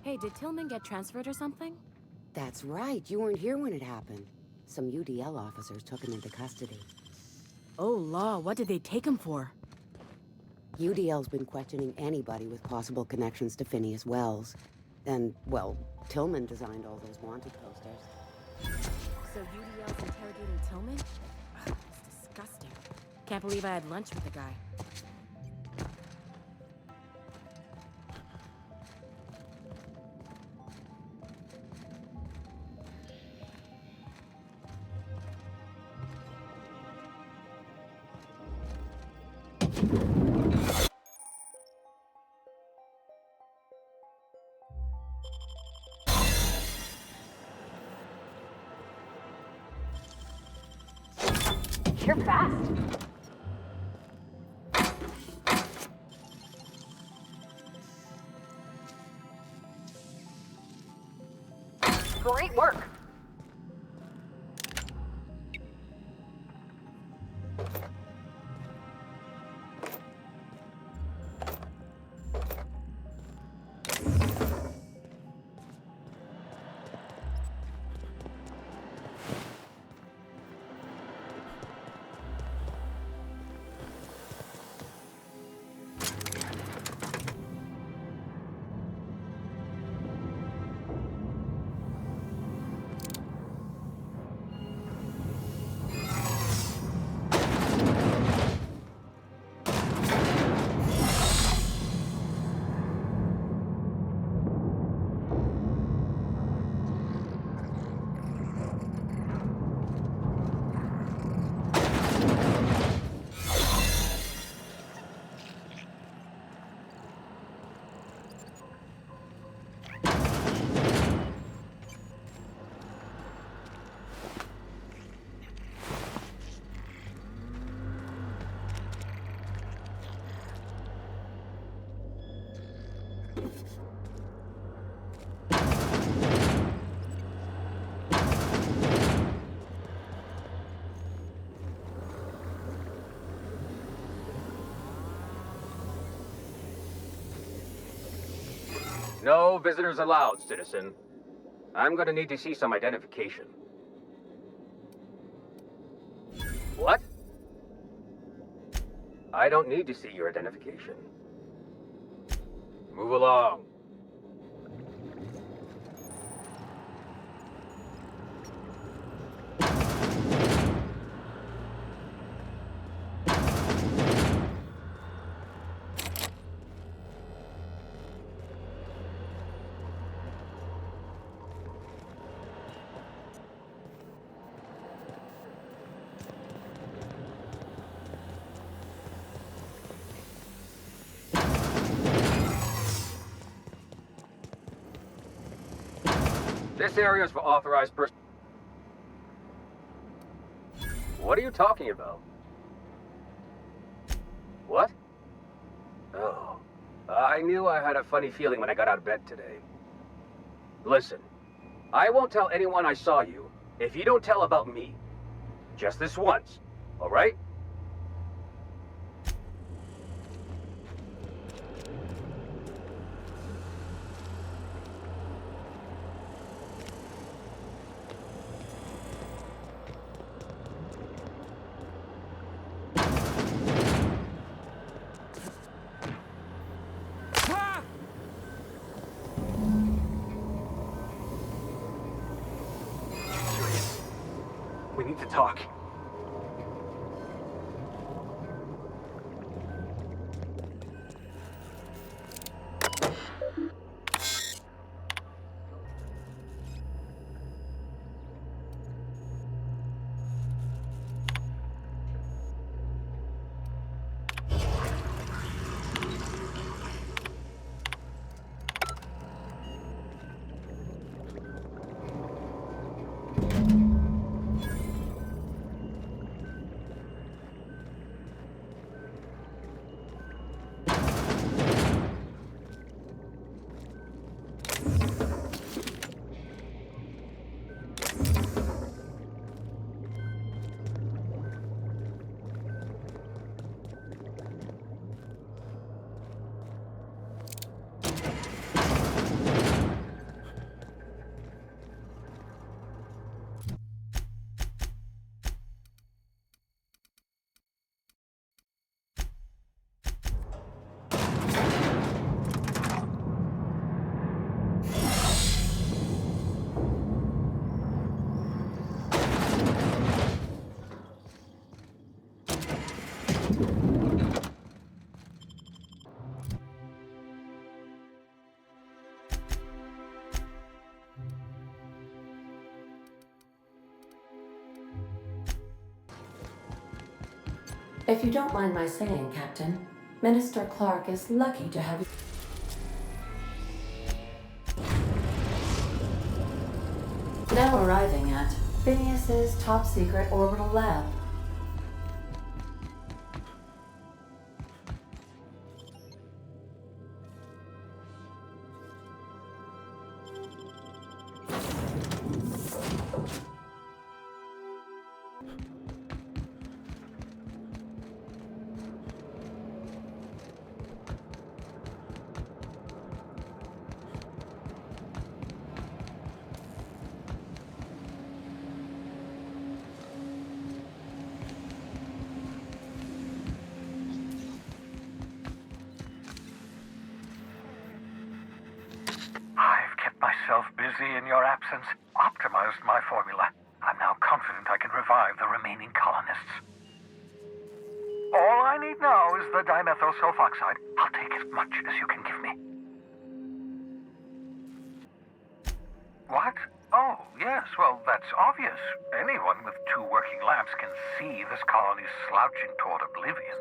Hey, did Tillman get transferred or something? That's right. You weren't here when it happened. Some UDL officers took him into custody. Oh, law, what did they take him for? UDL's been questioning anybody with possible connections to Phineas Wells. And, well, Tillman designed all those wanted posters. So UDL's interrogating Tillman? It's disgusting. Can't believe I had lunch with the guy. You're fast. Great work. No visitors allowed, citizen. I'm gonna need to see some identification. What? I don't need to see your identification. Move along. This area is for authorized persons. What are you talking about? What? Oh, I knew I had a funny feeling when I got out of bed today. Listen, I won't tell anyone I saw you if you don't tell about me. Just this once, all right? We need to talk. If you don't mind my saying, Captain, Minister Clark is lucky to have you. Now arriving at Phineas's top-secret orbital lab. I've kept myself busy in your absence, optimized my formula. I'm now confident I can revive the remaining colonists. All I need now is the dimethyl sulfoxide. I'll take as much as you can give me. What? Oh, yes, well, that's obvious. Anyone with 2 working labs can see this colony's slouching toward oblivion.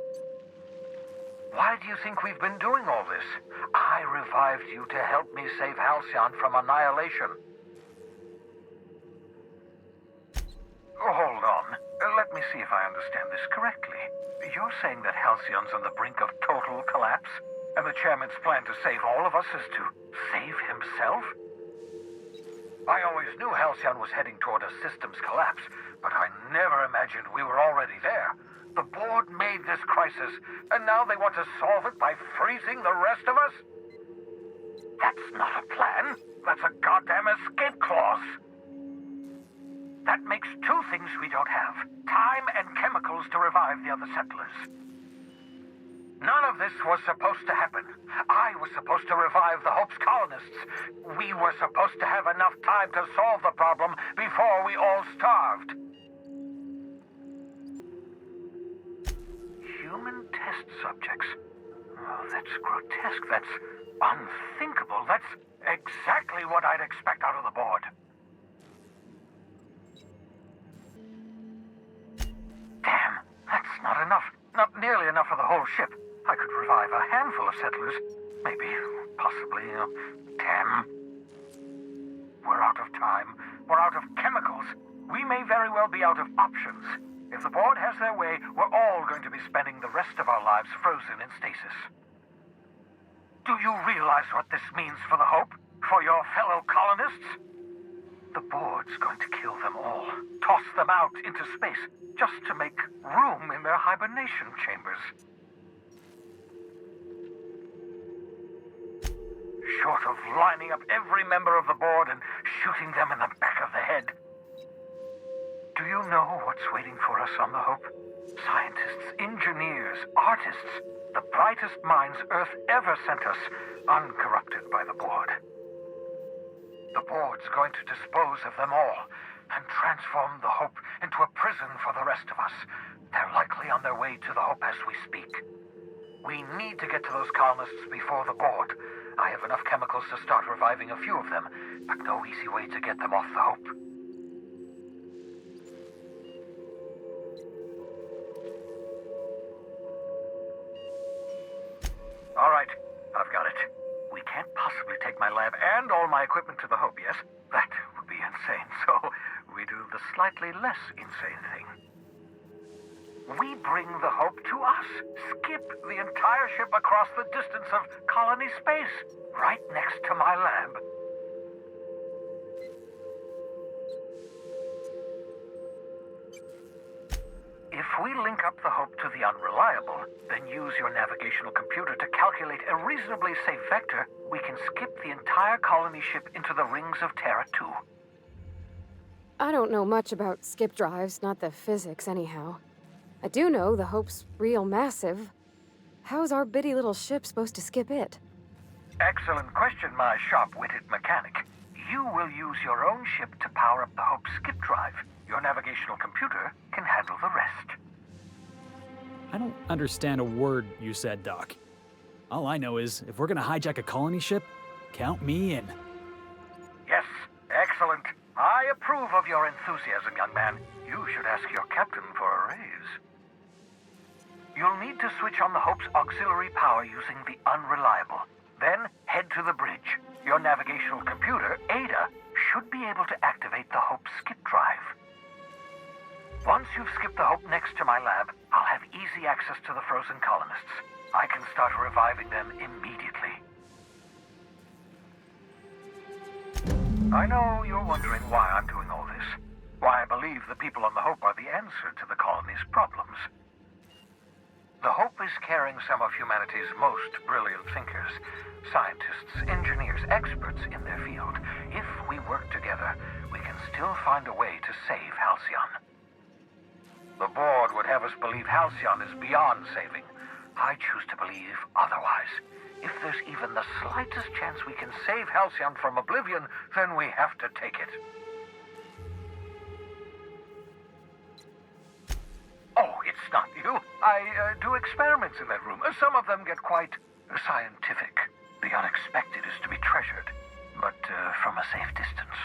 Why do you think we've been doing all this? I revived you to help me save Halcyon from annihilation. Hold on. Let me see if I understand this correctly. You're saying that Halcyon's on the brink of total collapse, and the chairman's plan to save all of us is to save himself? I always knew Halcyon was heading toward a systems collapse, but I never imagined we were already there. The board made this crisis, and now they want to solve it by freezing the rest of us? That's not a plan. That's a goddamn escape clause. That makes 2 things we don't have. Time and chemicals to revive the other settlers. None of this was supposed to happen. I was supposed to revive the Hope's colonists. We were supposed to have enough time to solve the problem before we all starved. Human test subjects. Oh, that's grotesque. That's unthinkable. That's exactly what I'd expect out of the board. Damn, that's not enough. Not nearly enough for the whole ship. I could revive a handful of settlers. Maybe, possibly, 10. We're out of time. We're out of chemicals. We may very well be out of options. If the board has their way, we're all going to be spending the rest of our lives frozen in stasis. Do you realize what this means for the Hope? For your fellow colonists? The board's going to kill them all. Toss them out into space, just to make room in their hibernation chambers. Short of lining up every member of the board and shooting them in the back of the head. Do you know what's waiting for us on the Hope? Scientists, engineers, artists, the brightest minds Earth ever sent us, uncorrupted by the board. The board's going to dispose of them all and transform the Hope into a prison for the rest of us. They're likely on their way to the Hope as we speak. We need to get to those colonists before the board. I have enough chemicals to start reviving a few of them, but no easy way to get them off the Hope. All right, I've got it. We can't possibly take my lab and all my equipment to the Hope, yes? That would be insane, so we do the slightly less insane thing. We bring the Hope to us. Skip the entire ship across the distance of colony space, right next to my lab. If we link up the Hope to the Unreliable, then use your navigational computer to calculate a reasonably safe vector, we can skip the entire colony ship into the rings of Terra 2. I don't know much about skip drives, not the physics anyhow. I do know the Hope's real massive. How's our bitty little ship supposed to skip it? Excellent question, my sharp-witted mechanic. You will use your own ship to power up the Hope's skip drive. Your navigational computer can handle the rest. I don't understand a word you said, Doc. All I know is, if we're gonna hijack a colony ship, count me in. Yes, excellent. I approve of your enthusiasm, young man. You should ask your captain for a raise. You'll need to switch on the Hope's auxiliary power using the unreliable. Then head to the bridge. Your navigational computer, Ada, should be able to activate the Hope's skip drive. Once you've skipped the Hope next to my lab, I'll have easy access to the frozen colonists. I can start reviving them immediately. I know you're wondering why I'm doing all this. Why I believe the people on the Hope are the answer to the colony's problems. The Hope is carrying some of humanity's most brilliant thinkers, scientists, engineers, experts in their field. If we work together, we can still find a way to save Halcyon. The board would have us believe Halcyon is beyond saving. I choose to believe otherwise. If there's even the slightest chance we can save Halcyon from oblivion, then we have to take it. Oh, it's not you. I do experiments in that room. Some of them get quite scientific. The unexpected is to be treasured, but from a safe distance.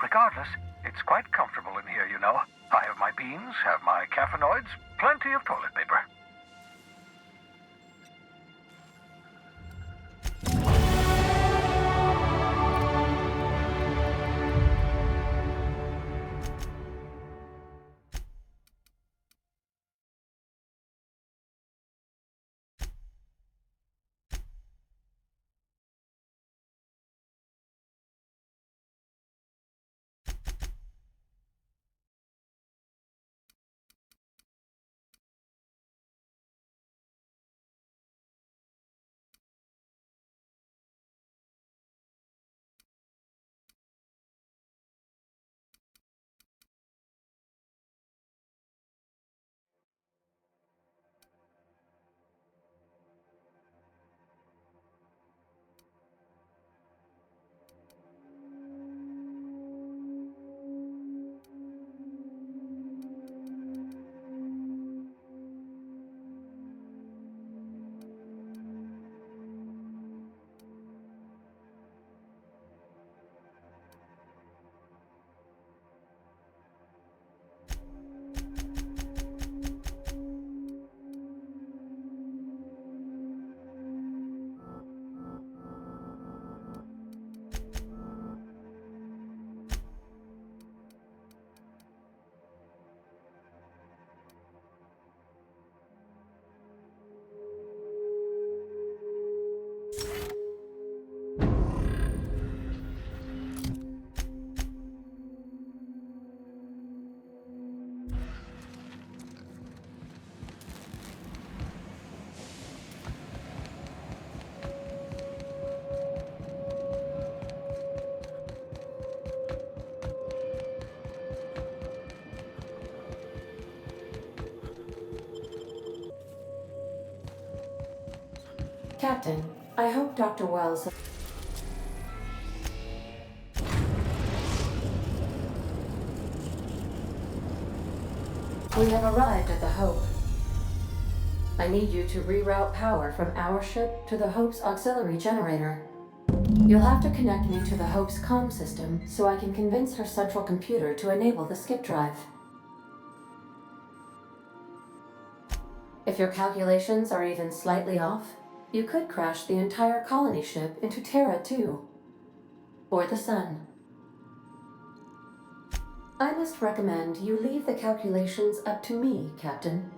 Regardless, it's quite comfortable in here, you know. I have my beans, have my caffeinoids, plenty of toilet paper. Captain, I hope Dr. Wells... We have arrived at the Hope. I need you to reroute power from our ship to the Hope's auxiliary generator. You'll have to connect me to the Hope's comm system so I can convince her central computer to enable the skip drive. If your calculations are even slightly off, you could crash the entire colony ship into Terra 2. Or the Sun. I must recommend you leave the calculations up to me, Captain.